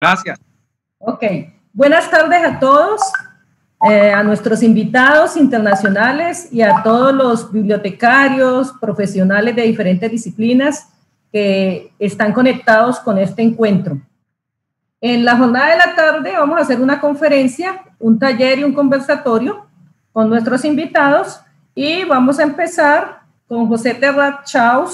Gracias. Ok. Buenas tardes a todos, a nuestros invitados internacionales y a todos los bibliotecarios, profesionales de diferentes disciplinas que están conectados con este encuentro. En la jornada de la tarde vamos a hacer una conferencia, un taller y un conversatorio con nuestros invitados y vamos a empezar con José Terrat Chao,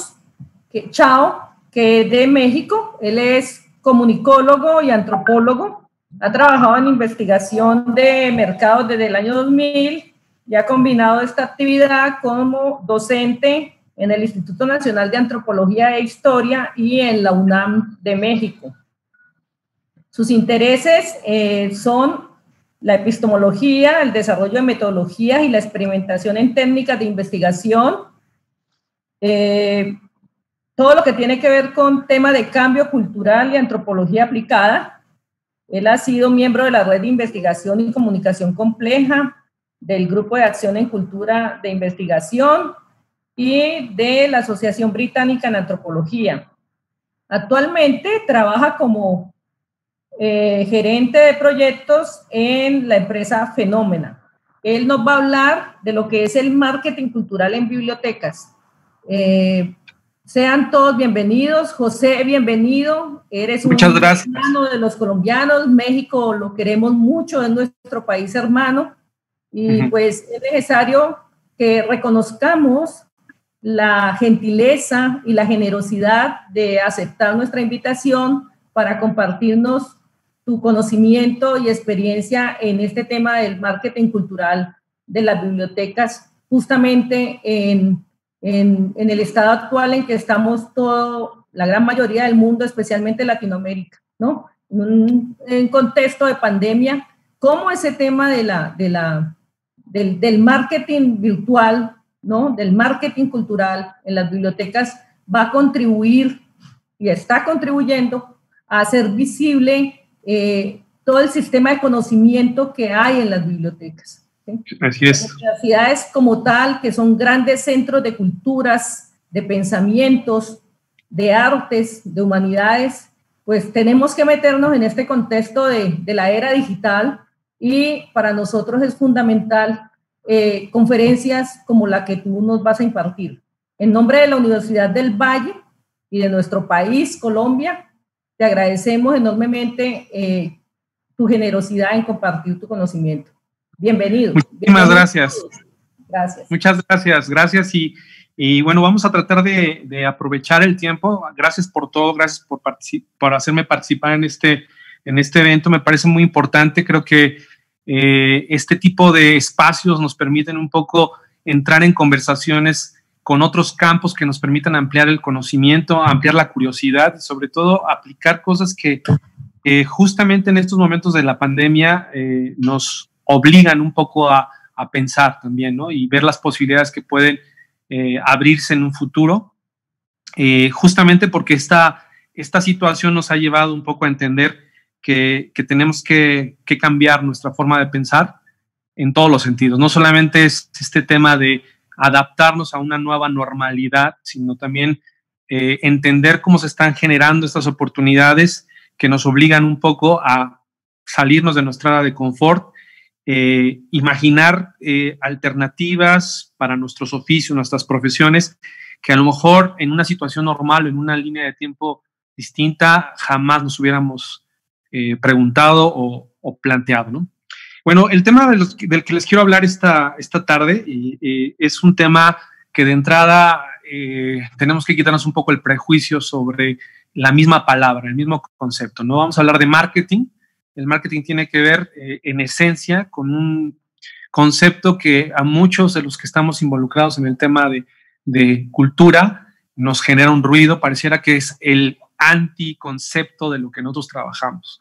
que es de México. Él es comunicólogo y antropólogo. Ha trabajado en investigación de mercados desde el año 2000 y ha combinado esta actividad como docente en el Instituto Nacional de Antropología e Historia y en la UNAM de México. Sus intereses son la epistemología, el desarrollo de metodologías y la experimentación en técnicas de investigación, todo lo que tiene que ver con temas de cambio cultural y antropología aplicada. Él ha sido miembro de la Red de Investigación y Comunicación Compleja, del Grupo de Acción en Cultura de Investigación y de la Asociación Británica en Antropología. Actualmente trabaja como gerente de proyectos en la empresa Fenómena. Él nos va a hablar de lo que es el marketing cultural en bibliotecas. Sean todos bienvenidos. José, bienvenido. Eres Muchas gracias. Hermano de los colombianos. México lo queremos mucho, es nuestro país hermano. Y pues es necesario que reconozcamos la gentileza y la generosidad de aceptar nuestra invitación para compartirnos tu conocimiento y experiencia en este tema del marketing cultural de las bibliotecas, justamente en el estado actual en que estamos la gran mayoría del mundo, especialmente Latinoamérica, ¿no? En un contexto de pandemia, cómo ese tema del marketing virtual, ¿no? Del marketing cultural en las bibliotecas va a contribuir y está contribuyendo a hacer visible todo el sistema de conocimiento que hay en las bibliotecas. ¿Sí? Así es. Las universidades como tal, que son grandes centros de culturas, de pensamientos, de artes, de humanidades, pues tenemos que meternos en este contexto de la era digital y para nosotros es fundamental conferencias como la que tú nos vas a impartir. En nombre de la Universidad del Valle y de nuestro país, Colombia, te agradecemos enormemente tu generosidad en compartir tu conocimiento. Bienvenido. Muchísimas gracias. Gracias. Muchas gracias. Gracias y bueno, vamos a tratar de aprovechar el tiempo. Gracias por todo, gracias por hacerme participar en este evento. Me parece muy importante. Creo que este tipo de espacios nos permiten un poco entrar en conversaciones con otros campos que nos permitan ampliar el conocimiento, ampliar la curiosidad y sobre todo aplicar cosas que justamente en estos momentos de la pandemia nos obligan un poco a pensar también, ¿no? Y ver las posibilidades que pueden abrirse en un futuro, justamente porque esta situación nos ha llevado un poco a entender que tenemos que cambiar nuestra forma de pensar en todos los sentidos. No solamente es este tema de adaptarnos a una nueva normalidad, sino también entender cómo se están generando estas oportunidades que nos obligan un poco a salirnos de nuestra área de confort, imaginar alternativas para nuestros oficios, nuestras profesiones, que a lo mejor en una situación normal, en una línea de tiempo distinta, jamás nos hubiéramos preguntado o planteado, ¿no? Bueno, el tema del que les quiero hablar esta tarde es un tema que de entrada tenemos que quitarnos un poco el prejuicio sobre la misma palabra, el mismo concepto, ¿no? Vamos a hablar de marketing. El marketing tiene que ver en esencia con un concepto que a muchos de los que estamos involucrados en el tema de cultura nos genera un ruido, pareciera que es el anticoncepto de lo que nosotros trabajamos.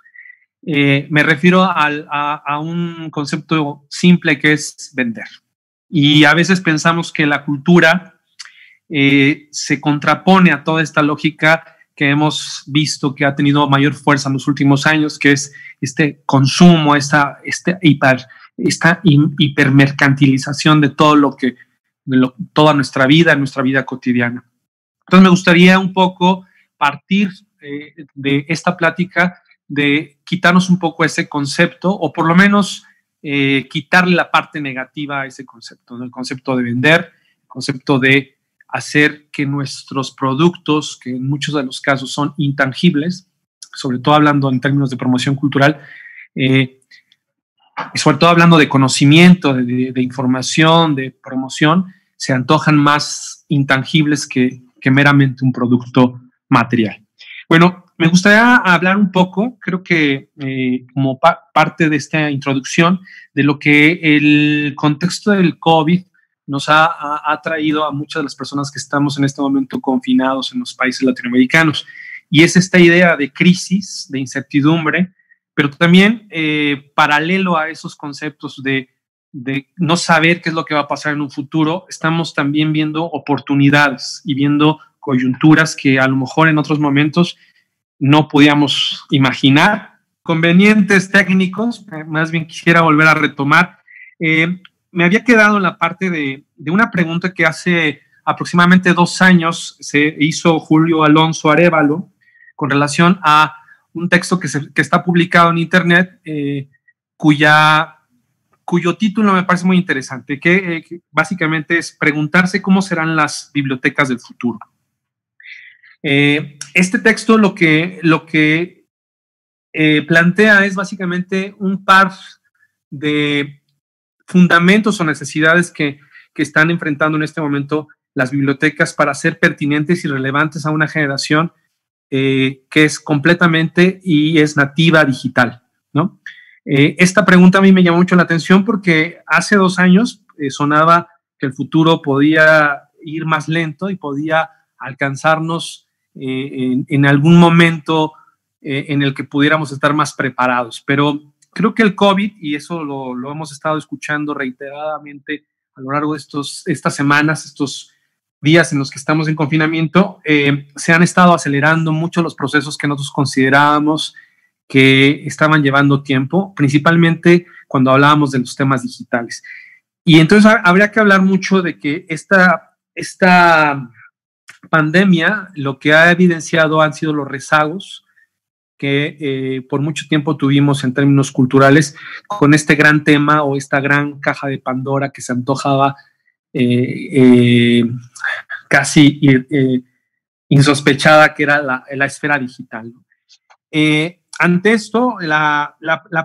Me refiero a un concepto simple que es vender. Y a veces pensamos que la cultura se contrapone a toda esta lógica que hemos visto que ha tenido mayor fuerza en los últimos años, que es este consumo, esta hipermercantilización de todo toda nuestra vida cotidiana. Entonces me gustaría un poco partir de esta plática de quitarnos un poco ese concepto, o por lo menos quitarle la parte negativa a ese concepto, ¿no? El concepto de vender, el concepto de hacer que nuestros productos, que en muchos de los casos son intangibles, sobre todo hablando en términos de promoción cultural, y sobre todo hablando de conocimiento, de información, de promoción, se antojan más intangibles que meramente un producto material. Bueno, me gustaría hablar un poco, creo que como parte de esta introducción, de lo que el contexto del COVID nos ha traído a muchas de las personas que estamos en este momento confinados en los países latinoamericanos. Y es esta idea de crisis, de incertidumbre, pero también paralelo a esos conceptos de no saber qué es lo que va a pasar en un futuro, estamos también viendo oportunidades y viendo coyunturas que a lo mejor en otros momentos no podíamos imaginar. Convenientes técnicos, más bien quisiera volver a retomar. Me había quedado en la parte de una pregunta que hace aproximadamente 2 años se hizo Julio Alonso Arévalo con relación a un texto que está publicado en internet, cuyo título me parece muy interesante, que básicamente es preguntarse cómo serán las bibliotecas del futuro. Este texto lo que plantea es básicamente un par de fundamentos o necesidades que están enfrentando en este momento las bibliotecas para ser pertinentes y relevantes a una generación que es completamente y es nativa digital, ¿no? Esta pregunta a mí me llamó mucho la atención porque hace 2 años sonaba que el futuro podía ir más lento y podía alcanzarnos en algún momento en el que pudiéramos estar más preparados. Pero creo que el COVID, y eso lo hemos estado escuchando reiteradamente a lo largo de estas semanas, estos días en los que estamos en confinamiento, se han estado acelerando mucho los procesos que nosotros considerábamos que estaban llevando tiempo, principalmente cuando hablábamos de los temas digitales. Y entonces habría que hablar mucho de que esta pandemia lo que ha evidenciado han sido los rezagos que por mucho tiempo tuvimos en términos culturales con este gran tema o esta gran caja de Pandora que se antojaba casi insospechada, que era la esfera digital, ¿no? Ante esto, la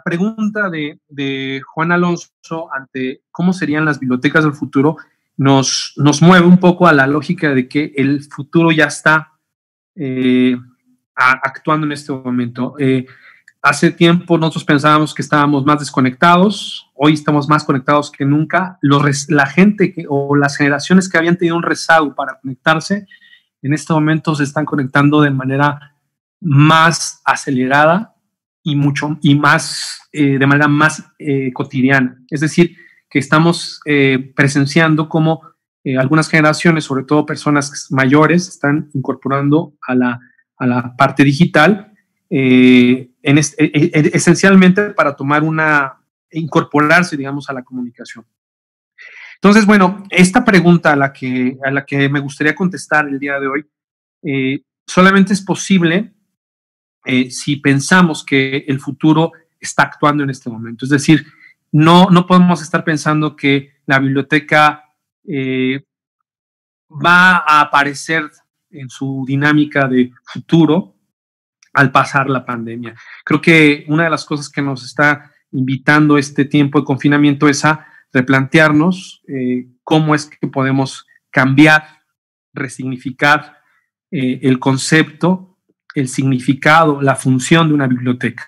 pregunta de Juan Alonso ante cómo serían las bibliotecas del futuro nos mueve un poco a la lógica de que el futuro ya está actuando en este momento. Hace tiempo nosotros pensábamos que estábamos más desconectados, hoy estamos más conectados que nunca. La gente o las generaciones que habían tenido un rezago para conectarse, en este momento se están conectando de manera más acelerada y más de manera más cotidiana. Es decir, que estamos presenciando cómo algunas generaciones, sobre todo personas mayores, están incorporando a la parte digital esencialmente para incorporarse, digamos, a la comunicación. Entonces, bueno, esta pregunta a la que me gustaría contestar el día de hoy solamente es posible si pensamos que el futuro está actuando en este momento. Es decir, no podemos estar pensando que la biblioteca va a aparecer en su dinámica de futuro al pasar la pandemia. Creo que una de las cosas que nos está invitando este tiempo de confinamiento es a replantearnos cómo es que podemos cambiar, resignificar el concepto, el significado, la función de una biblioteca.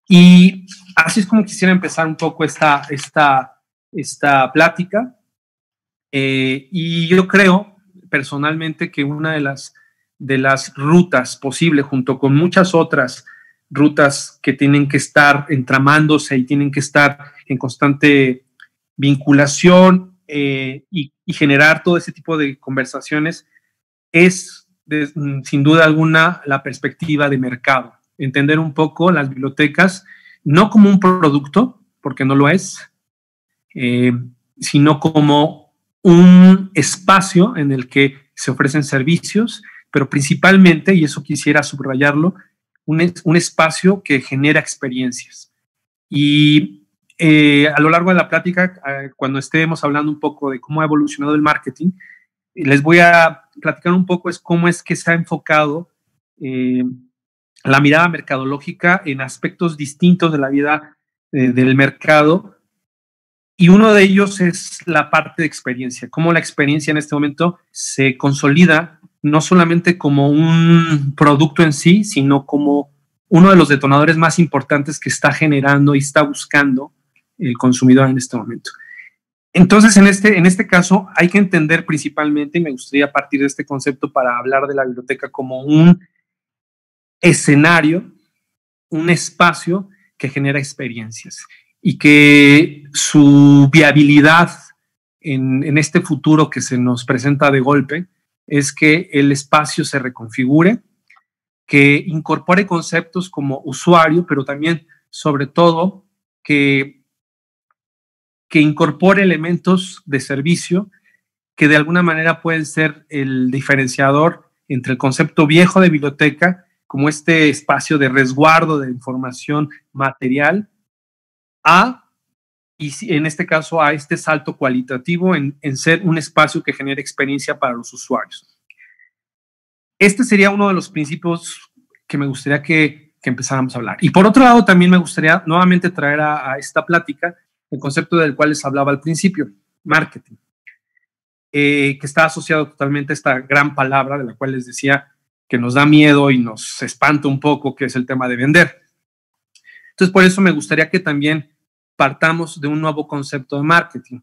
Y así es como quisiera empezar un poco esta plática. Y yo creo personalmente que una de las rutas posibles, junto con muchas otras rutas que tienen que estar entramándose y tienen que estar en constante vinculación y generar todo ese tipo de conversaciones, es sin duda alguna la perspectiva de mercado. Entender un poco las bibliotecas no como un producto, porque no lo es, sino como un espacio en el que se ofrecen servicios, pero principalmente, y eso quisiera subrayarlo, un espacio que genera experiencias. Y a lo largo de la plática, cuando estemos hablando un poco de cómo ha evolucionado el marketing, les voy a platicar un poco cómo es que se ha enfocado la mirada mercadológica en aspectos distintos de la vida del mercado. Y uno de ellos es la parte de experiencia, cómo la experiencia en este momento se consolida no solamente como un producto en sí, sino como uno de los detonadores más importantes que está generando y está buscando el consumidor en este momento. Entonces, en este caso, hay que entender principalmente, y me gustaría partir de este concepto para hablar de la biblioteca como un escenario, un espacio que genera experiencias y que su viabilidad en este futuro que se nos presenta de golpe es que el espacio se reconfigure, que incorpore conceptos como usuario, pero también, sobre todo, que incorpore elementos de servicio que de alguna manera pueden ser el diferenciador entre el concepto viejo de biblioteca, como este espacio de resguardo de información material, y en este caso a este salto cualitativo en ser un espacio que genere experiencia para los usuarios. Este sería uno de los principios que me gustaría que empezáramos a hablar. Y por otro lado, también me gustaría nuevamente traer a esta plática el concepto del cual les hablaba al principio, marketing, que está asociado totalmente a esta gran palabra de la cual les decía que nos da miedo y nos espanta un poco, que es el tema de vender. Entonces, por eso me gustaría que también partamos de un nuevo concepto de marketing.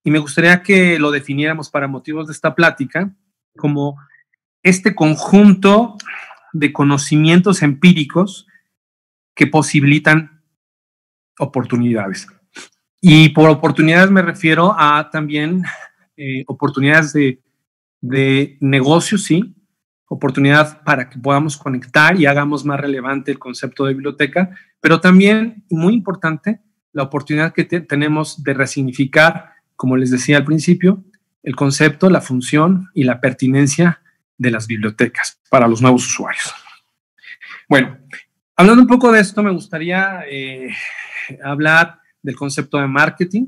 Y me gustaría que lo definiéramos para motivos de esta plática como este conjunto de conocimientos empíricos que posibilitan oportunidades. Y por oportunidades me refiero a también oportunidades de negocio, sí, oportunidad para que podamos conectar y hagamos más relevante el concepto de biblioteca, pero también, muy importante, la oportunidad que tenemos de resignificar, como les decía al principio, el concepto, la función y la pertinencia de las bibliotecas para los nuevos usuarios. Bueno, hablando un poco de esto, me gustaría hablar del concepto de marketing.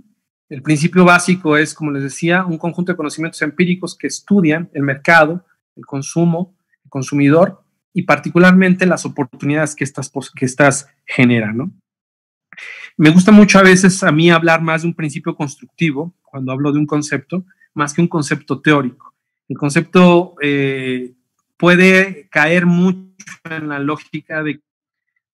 El principio básico es, como les decía, un conjunto de conocimientos empíricos que estudian el mercado, el consumo, el consumidor y particularmente las oportunidades que estas generan, ¿no? Me gusta mucho a veces a mí hablar más de un principio constructivo cuando hablo de un concepto, más que un concepto teórico. El concepto puede caer mucho en la lógica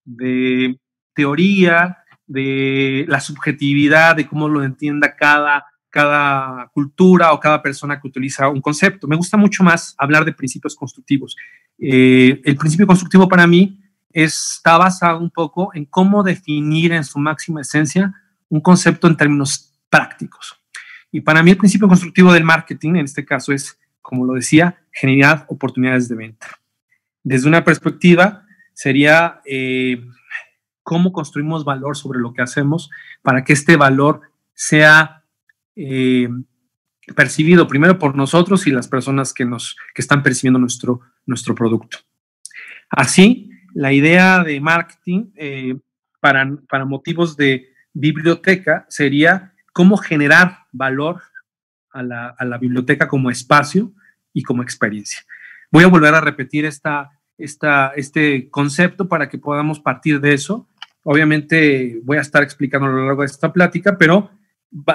de teoría, de la subjetividad, de cómo lo entienda cada cultura o cada persona que utiliza un concepto. Me gusta mucho más hablar de principios constructivos. El principio constructivo para mí está basado un poco en cómo definir en su máxima esencia un concepto en términos prácticos. Y para mí el principio constructivo del marketing, en este caso, es, como lo decía, generar oportunidades de venta. Desde una perspectiva sería cómo construimos valor sobre lo que hacemos para que este valor sea percibido primero por nosotros y las personas que están percibiendo nuestro producto. Así, la idea de marketing para motivos de biblioteca sería cómo generar valor a la biblioteca como espacio y como experiencia. Voy a volver a repetir este concepto para que podamos partir de eso. Obviamente voy a estar explicando a lo largo de esta plática, pero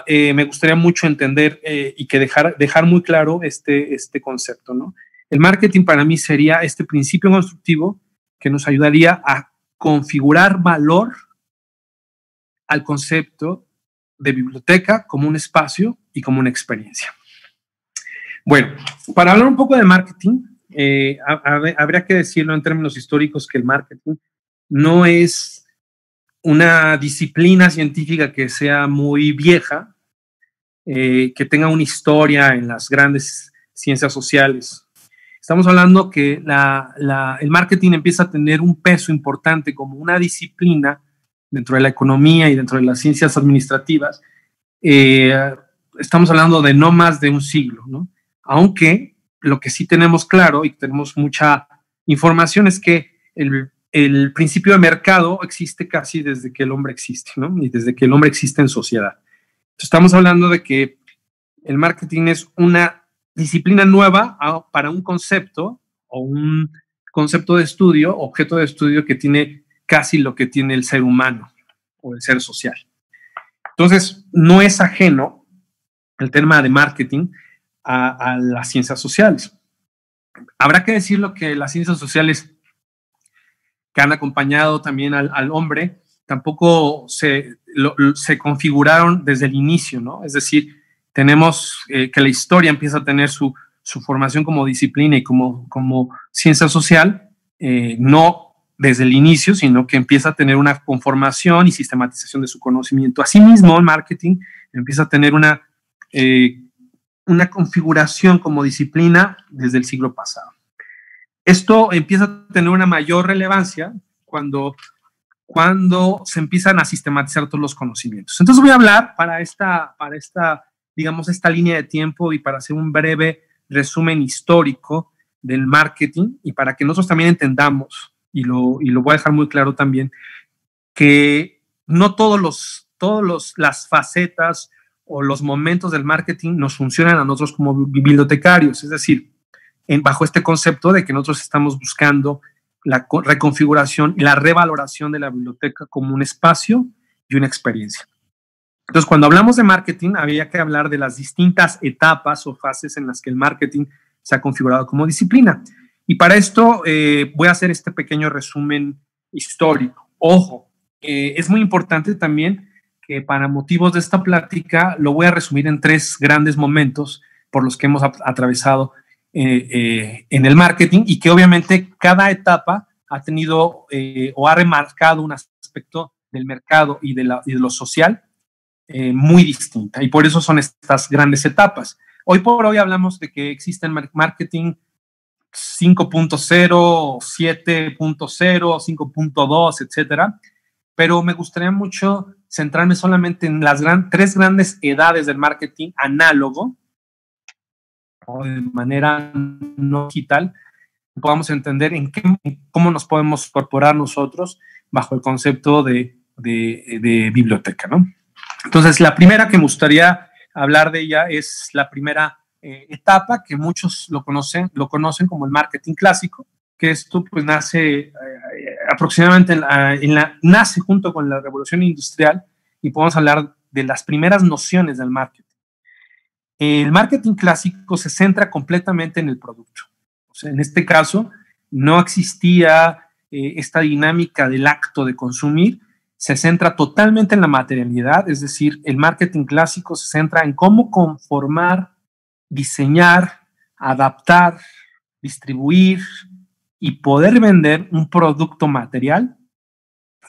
me gustaría mucho entender y que dejar muy claro este concepto, ¿no? El marketing para mí sería este principio constructivo que nos ayudaría a configurar valor al concepto de biblioteca como un espacio y como una experiencia. Bueno, para hablar un poco de marketing, habría que decirlo en términos históricos que el marketing no es una disciplina científica que sea muy vieja, que tenga una historia en las grandes ciencias sociales. Estamos hablando que el marketing empieza a tener un peso importante como una disciplina dentro de la economía y dentro de las ciencias administrativas. Estamos hablando de no más de un siglo, ¿no? Aunque lo que sí tenemos claro y tenemos mucha información es que el principio de mercado existe casi desde que el hombre existe, ¿no? Y desde que el hombre existe en sociedad. Entonces, estamos hablando de que el marketing es una disciplina nueva para un concepto o un concepto de estudio, objeto de estudio que tiene casi lo que tiene el ser humano o el ser social. Entonces, no es ajeno el tema de marketing a las ciencias sociales. Habrá que decirlo que las ciencias sociales que han acompañado también al hombre tampoco se configuraron desde el inicio, ¿no? Es decir, tenemos que la historia empieza a tener su formación como disciplina y como ciencia social, no desde el inicio, sino que empieza a tener una conformación y sistematización de su conocimiento. Asimismo, el marketing empieza a tener una configuración como disciplina desde el siglo pasado. Esto empieza a tener una mayor relevancia cuando se empiezan a sistematizar todos los conocimientos. Entonces voy a hablar para esta línea de tiempo y para hacer un breve resumen histórico del marketing y para que nosotros también entendamos, y lo voy a dejar muy claro también, que no las facetas o los momentos del marketing nos funcionan a nosotros como bibliotecarios, es decir, bajo este concepto de que nosotros estamos buscando la reconfiguración y la revaloración de la biblioteca como un espacio y una experiencia. Entonces, cuando hablamos de marketing, había que hablar de las distintas etapas o fases en las que el marketing se ha configurado como disciplina. Y para esto voy a hacer este pequeño resumen histórico. Ojo, es muy importante también que para motivos de esta plática lo voy a resumir en 3 grandes momentos por los que hemos atravesado en el marketing y que obviamente cada etapa ha tenido o ha remarcado un aspecto del mercado y de lo social muy distinta, y por eso son estas grandes etapas. Hoy por hoy hablamos de que existen marketing 5.0, 7.0, 5.2, etcétera, pero me gustaría mucho centrarme solamente en las 3 grandes edades del marketing análogo o de manera no digital, podamos entender cómo nos podemos incorporar nosotros bajo el concepto de biblioteca, ¿no? Entonces, la primera que me gustaría hablar de ella es la primera etapa, que muchos lo conocen como el marketing clásico, que esto pues nace aproximadamente nace junto con la revolución industrial, y podemos hablar de las primeras nociones del marketing. El marketing clásico se centra completamente en el producto. O sea, en este caso, no existía esta dinámica del acto de consumir, se centra totalmente en la materialidad, es decir, el marketing clásico se centra en cómo conformar, diseñar, adaptar, distribuir y poder vender un producto material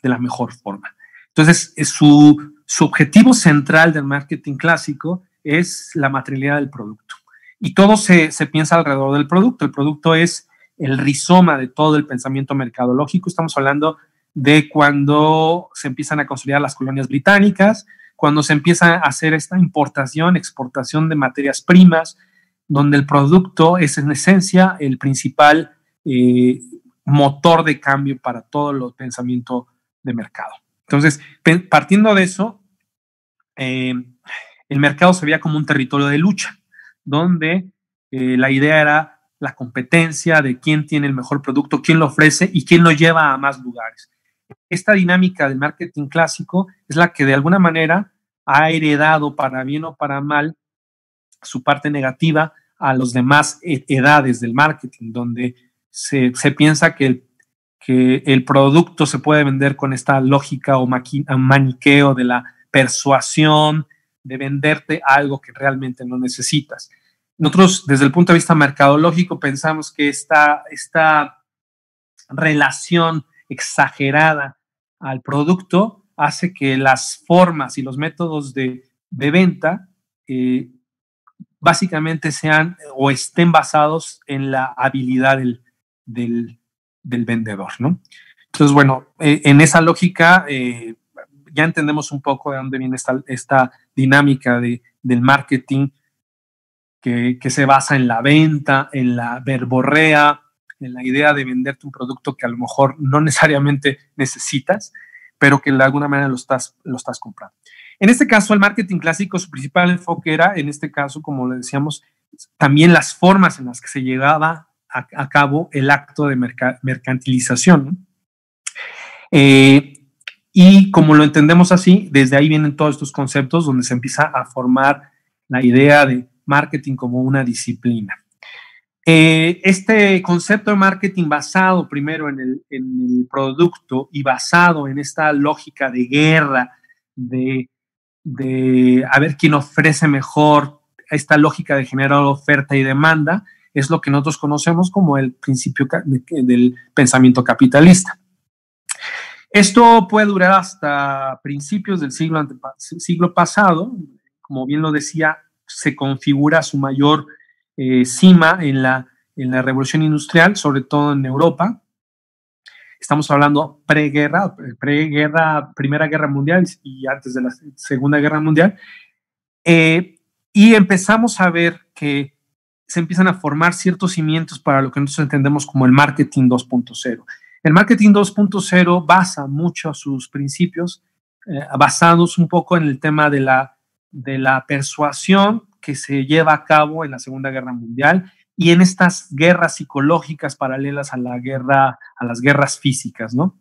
de la mejor forma. Entonces, su objetivo central del marketing clásico es la materialidad del producto. Y todo se piensa alrededor del producto. El producto es el rizoma de todo el pensamiento mercadológico. Estamos hablando de cuando se empiezan a consolidar las colonias británicas, cuando se empieza a hacer esta importación, exportación de materias primas, donde el producto es en esencia el principal motor de cambio para todo el pensamiento de mercado. Entonces, partiendo de eso, el mercado se veía como un territorio de lucha, donde la idea era la competencia de quién tiene el mejor producto, quién lo ofrece y quién lo lleva a más lugares. Esta dinámica del marketing clásico es la que de alguna manera ha heredado, para bien o para mal, su parte negativa a las demás edades del marketing, donde se piensa que el producto se puede vender con esta lógica o maniqueo de la persuasión, de venderte algo que realmente no necesitas. Nosotros, desde el punto de vista mercadológico, pensamos que esta relación exagerada al producto hace que las formas y los métodos de venta básicamente sean o estén basados en la habilidad del vendedor, ¿no? Entonces, bueno, en esa lógica ya entendemos un poco de dónde viene esta dinámica del marketing que se basa en la venta, en la verborrea, en la idea de venderte un producto que a lo mejor no necesariamente necesitas, pero que de alguna manera lo estás comprando. En este caso, el marketing clásico, su principal enfoque era, en este caso, como le decíamos, también las formas en las que se llevaba a cabo el acto de mercantilización, ¿no? Y como lo entendemos así, desde ahí vienen todos estos conceptos donde se empieza a formar la idea de marketing como una disciplina. Este concepto de marketing basado primero en el producto y basado en esta lógica de guerra, de a ver quién ofrece mejor, esta lógica de generar oferta y demanda, es lo que nosotros conocemos como el principio del pensamiento capitalista. Esto puede durar hasta principios del siglo pasado. Como bien lo decía, se configura su mayor cima en la revolución industrial, sobre todo en Europa. Estamos hablando preguerra, Primera Guerra Mundial y antes de la Segunda Guerra Mundial. Y empezamos a ver que se empiezan a formar ciertos cimientos para lo que nosotros entendemos como el marketing 2.0. El marketing 2.0 basa mucho sus principios basados un poco en el tema de la persuasión que se lleva a cabo en la Segunda Guerra Mundial y en estas guerras psicológicas paralelas a las guerras físicas, ¿no?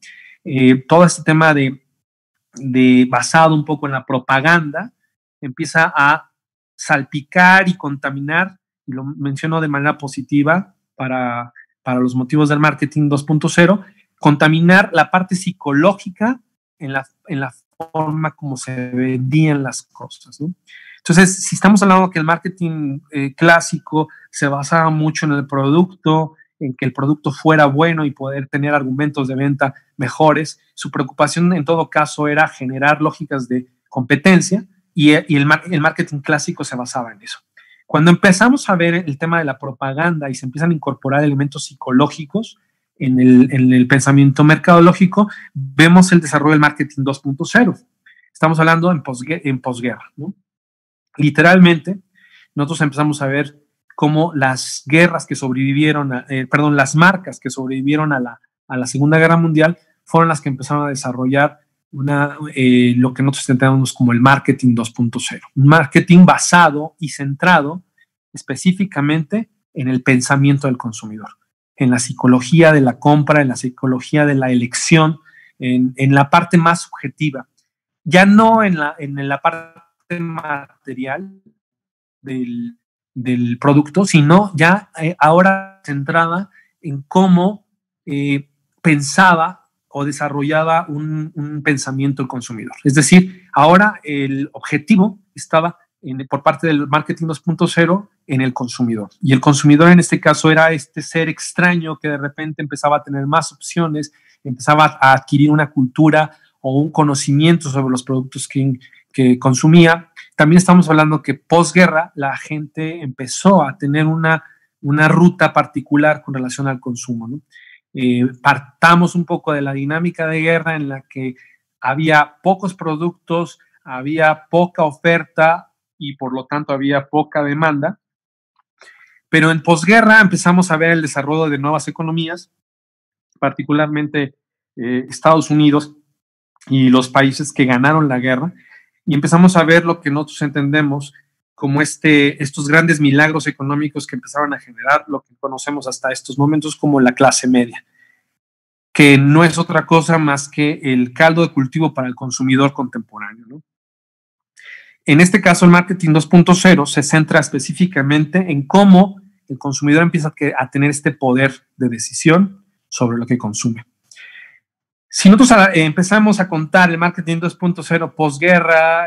Todo este tema de basado un poco en la propaganda empieza a salpicar y contaminar, y lo menciono de manera positiva para los motivos del marketing 2.0, contaminar la parte psicológica en la forma como se vendían las cosas, ¿no? Entonces, si estamos hablando que el marketing clásico se basaba mucho en el producto, en que el producto fuera bueno y poder tener argumentos de venta mejores, su preocupación en todo caso era generar lógicas de competencia y el marketing clásico se basaba en eso. Cuando empezamos a ver el tema de la propaganda y se empiezan a incorporar elementos psicológicos en el pensamiento mercadológico, vemos el desarrollo del marketing 2.0. Estamos hablando en posguerra, ¿no? Literalmente, nosotros empezamos a ver cómo las guerras que sobrevivieron, las marcas que sobrevivieron a la Segunda Guerra Mundial fueron las que empezaron a desarrollar lo que nosotros entendemos como el marketing 2.0. Un marketing basado y centrado específicamente en el pensamiento del consumidor, en la psicología de la compra, en la psicología de la elección, en la parte más subjetiva, ya no en la parte material del producto, sino ya ahora centrada en cómo pensaba o desarrollaba un pensamiento el consumidor. Es decir, ahora el objetivo estaba por parte del marketing 2.0 en el consumidor. Y el consumidor en este caso era este ser extraño que de repente empezaba a tener más opciones, empezaba a adquirir una cultura o un conocimiento sobre los productos que consumía. También estamos hablando que posguerra la gente empezó a tener una ruta particular con relación al consumo, ¿no? Partamos un poco de la dinámica de guerra en la que había pocos productos, había poca oferta y por lo tanto había poca demanda. Pero en posguerra empezamos a ver el desarrollo de nuevas economías, particularmente Estados Unidos y los países que ganaron la guerra, y empezamos a ver lo que nosotros entendemos como estos grandes milagros económicos que empezaron a generar lo que conocemos hasta estos momentos como la clase media, que no es otra cosa más que el caldo de cultivo para el consumidor contemporáneo, ¿no? En este caso, el marketing 2.0 se centra específicamente en cómo el consumidor empieza a tener este poder de decisión sobre lo que consume. Si nosotros empezamos a contar el marketing 2.0 posguerra,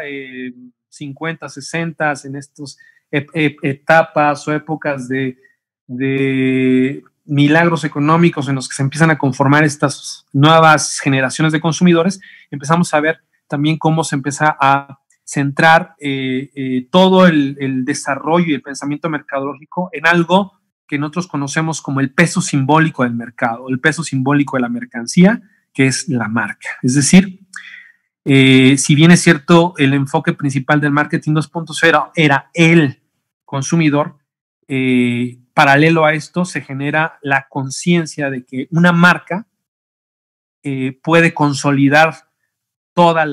50, 60, en estas etapas o épocas de milagros económicos en los que se empiezan a conformar estas nuevas generaciones de consumidores, empezamos a ver también cómo se empieza a centrar todo el desarrollo y el pensamiento mercadológico en algo que nosotros conocemos como el peso simbólico del mercado, el peso simbólico de la mercancía, que es la marca. Es decir, si bien es cierto, el enfoque principal del marketing 2.0 era el consumidor, paralelo a esto se genera la conciencia de que una marca puede consolidar todos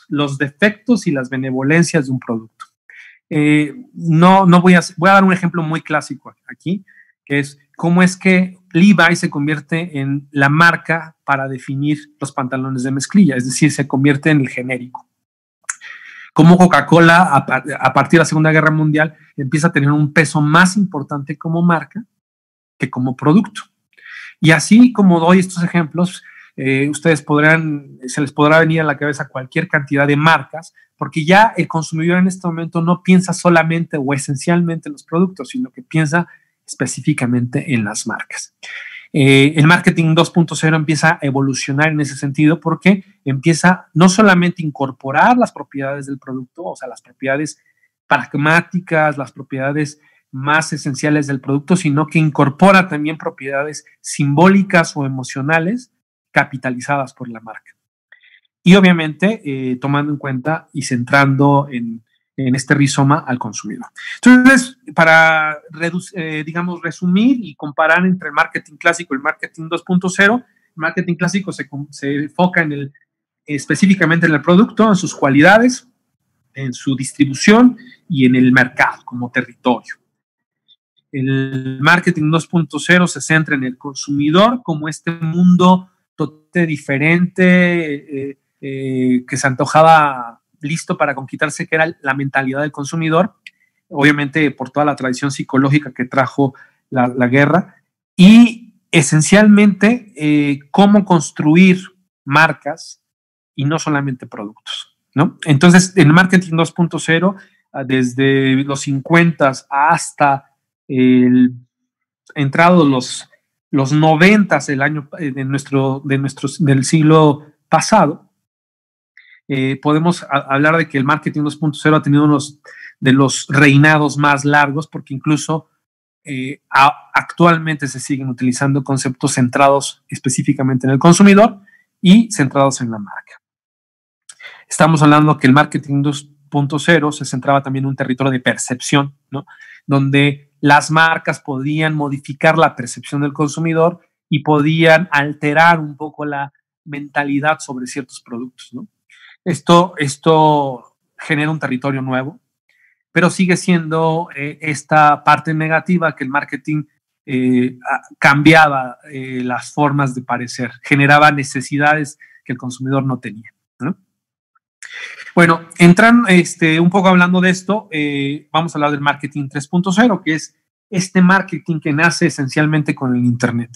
los defectos y las benevolencias de un producto. Voy a dar un ejemplo muy clásico aquí, que es cómo es que Levi's se convierte en la marca para definir los pantalones de mezclilla, es decir, se convierte en el genérico. Cómo Coca-Cola, a partir de la Segunda Guerra Mundial, empieza a tener un peso más importante como marca que como producto. Y así como doy estos ejemplos, se les podrá venir a la cabeza cualquier cantidad de marcas, porque ya el consumidor en este momento no piensa solamente o esencialmente en los productos, sino que piensa específicamente en las marcas. El marketing 2.0 empieza a evolucionar en ese sentido porque empieza no solamente a incorporar las propiedades del producto, o sea, las propiedades pragmáticas, las propiedades más esenciales del producto, sino que incorpora también propiedades simbólicas o emocionales capitalizadas por la marca. Y obviamente tomando en cuenta y centrando en este rizoma al consumidor. Entonces, para resumir y comparar entre el marketing clásico y el marketing 2.0, el marketing clásico se enfoca específicamente en el producto, en sus cualidades, en su distribución y en el mercado como territorio. El marketing 2.0 se centra en el consumidor como este mundo totalmente diferente que se antojaba listo para conquistarse, que era la mentalidad del consumidor, obviamente por toda la tradición psicológica que trajo la guerra, y esencialmente cómo construir marcas y no solamente productos, ¿no? Entonces, en el marketing 2.0, desde los 50 hasta entrados los 90 del siglo pasado, podemos hablar de que el marketing 2.0 ha tenido uno de los reinados más largos, porque incluso actualmente se siguen utilizando conceptos centrados específicamente en el consumidor y centrados en la marca. Estamos hablando que el marketing 2.0 se centraba también en un territorio de percepción, ¿no? Donde las marcas podían modificar la percepción del consumidor y podían alterar un poco la mentalidad sobre ciertos productos, ¿no? Esto genera un territorio nuevo, pero sigue siendo esta parte negativa que el marketing cambiaba las formas de parecer, generaba necesidades que el consumidor no tenía, ¿no? Bueno, entran un poco hablando de esto, vamos a hablar del marketing 3.0, que es este marketing que nace esencialmente con el Internet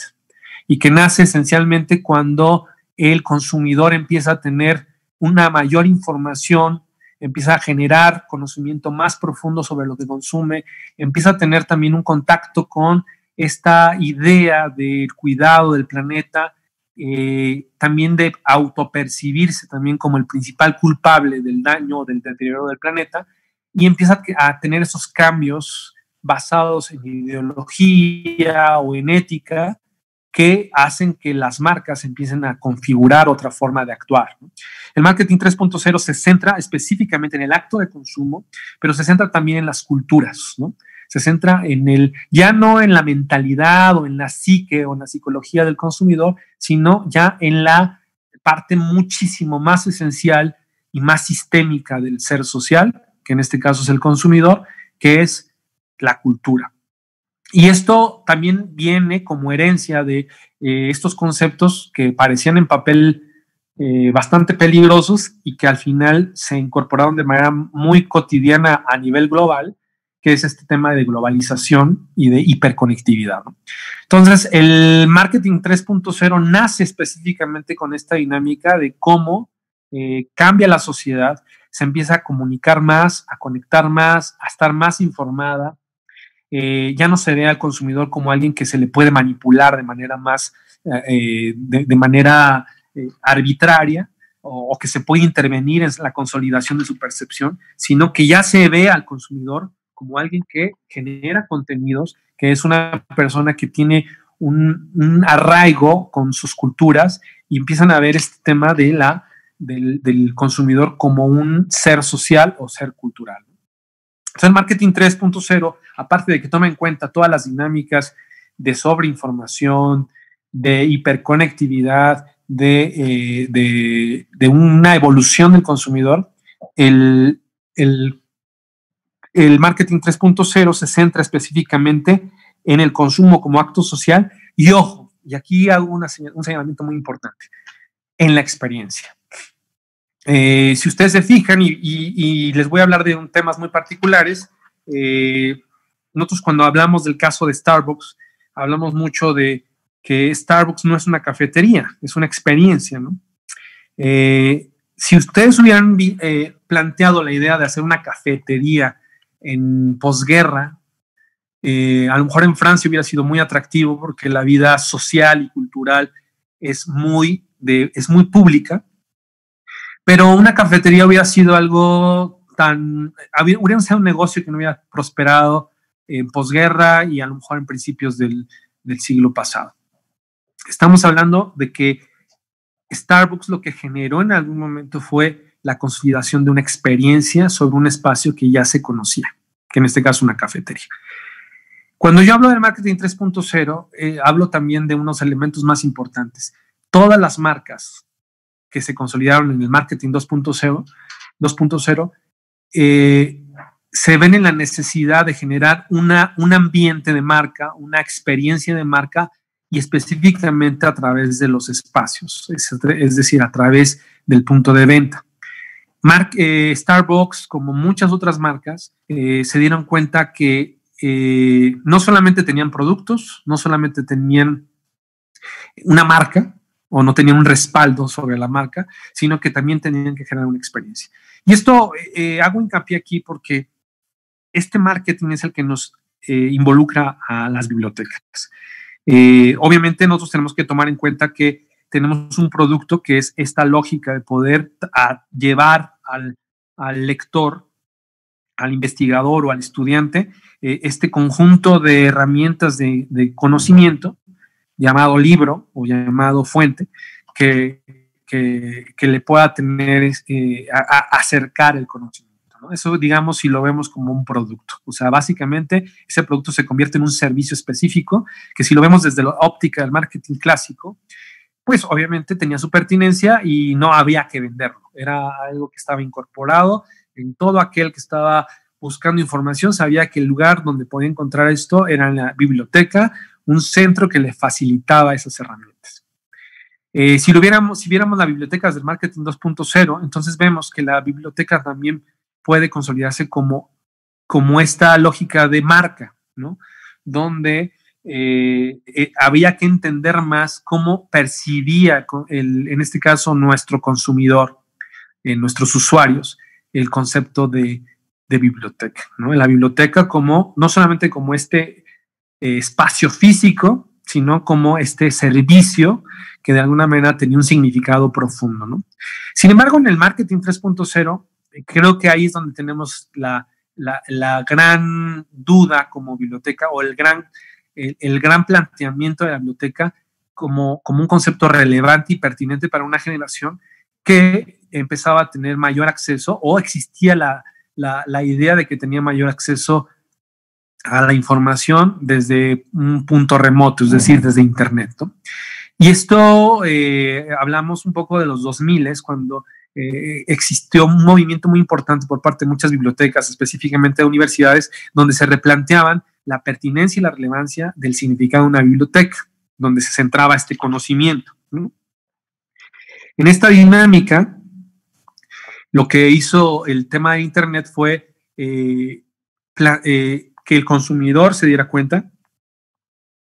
y que nace esencialmente cuando el consumidor empieza a tener una mayor información, empieza a generar conocimiento más profundo sobre lo que consume, empieza a tener también un contacto con esta idea del cuidado del planeta, también de autopercibirse también como el principal culpable del daño o del deterioro del planeta, y empieza a tener esos cambios basados en ideología o en ética que hacen que las marcas empiecen a configurar otra forma de actuar, ¿no? El marketing 3.0 se centra específicamente en el acto de consumo, pero se centra también en las culturas, ¿no? Se centra ya no en la mentalidad o en la psique o en la psicología del consumidor, sino ya en la parte muchísimo más esencial y más sistémica del ser social, que en este caso es el consumidor, que es la cultura. Y esto también viene como herencia de estos conceptos que parecían en papel bastante peligrosos y que al final se incorporaron de manera muy cotidiana a nivel global, que es este tema de globalización y de hiperconectividad, ¿no? Entonces, el marketing 3.0 nace específicamente con esta dinámica de cómo cambia la sociedad, se empieza a comunicar más, a conectar más, a estar más informada. Ya no se ve al consumidor como alguien que se le puede manipular de manera más, de manera arbitraria o que se puede intervenir en la consolidación de su percepción, sino que ya se ve al consumidor como alguien que genera contenidos, que es una persona que tiene un arraigo con sus culturas y empiezan a ver este tema del consumidor como un ser social o ser cultural. Entonces, el marketing 3.0, aparte de que toma en cuenta todas las dinámicas de sobreinformación, de hiperconectividad, de una evolución del consumidor, el marketing 3.0 se centra específicamente en el consumo como acto social y, ojo, y aquí hago un señalamiento muy importante, en la experiencia. Si ustedes se fijan, y les voy a hablar de temas muy particulares, nosotros cuando hablamos del caso de Starbucks, hablamos mucho de que Starbucks no es una cafetería, es una experiencia, ¿no? Si ustedes hubieran planteado la idea de hacer una cafetería en posguerra, a lo mejor en Francia hubiera sido muy atractivo porque la vida social y cultural es muy pública, pero una cafetería hubiera sido algo hubiera sido un negocio que no hubiera prosperado en posguerra y a lo mejor en principios del siglo pasado. Estamos hablando de que Starbucks lo que generó en algún momento fue la consolidación de una experiencia sobre un espacio que ya se conocía, que en este caso una cafetería. Cuando yo hablo del marketing 3.0, hablo también de unos elementos más importantes. Todas las marcas que se consolidaron en el marketing 2.0 se ven en la necesidad de generar un ambiente de marca, una experiencia de marca, y específicamente a través de los espacios, es decir, a través del punto de venta. Starbucks, como muchas otras marcas, se dieron cuenta que no solamente tenían productos, no solamente tenían una marca o no tenían un respaldo sobre la marca, sino que también tenían que generar una experiencia. Y esto hago hincapié aquí porque este marketing es el que nos involucra a las bibliotecas. Obviamente nosotros tenemos que tomar en cuenta que tenemos un producto que es esta lógica de poder llevar al lector, al investigador o al estudiante, este conjunto de herramientas de conocimiento llamado libro o llamado fuente que le pueda tener, acercar el conocimiento, ¿no? Eso, digamos, si lo vemos como un producto. O sea, básicamente ese producto se convierte en un servicio específico que, si lo vemos desde la óptica del marketing clásico, pues obviamente tenía su pertinencia y no había que venderlo. Era algo que estaba incorporado en todo aquel que estaba buscando información, sabía que el lugar donde podía encontrar esto era en la biblioteca, un centro que le facilitaba esas herramientas. Si viéramos las bibliotecas del marketing 2.0, entonces vemos que la biblioteca también puede consolidarse como esta lógica de marca, ¿no? Donde había que entender más cómo percibía, en este caso, nuestro consumidor, nuestros usuarios, el concepto de biblioteca, ¿no? La biblioteca no solamente como este espacio físico, sino como este servicio que de alguna manera tenía un significado profundo, ¿no? Sin embargo, en el marketing 3.0, creo que ahí es donde tenemos la gran duda como biblioteca, o el gran planteamiento de la biblioteca como un concepto relevante y pertinente para una generación que empezaba a tener mayor acceso, o existía la idea de que tenía mayor acceso a la información desde un punto remoto, es decir, desde Internet, ¿no? Y esto, hablamos un poco de los 2000, cuando existió un movimiento muy importante por parte de muchas bibliotecas, específicamente de universidades, donde se replanteaban la pertinencia y la relevancia del significado de una biblioteca, donde se centraba este conocimiento, ¿no? En esta dinámica, lo que hizo el tema de Internet fue que el consumidor se diera cuenta,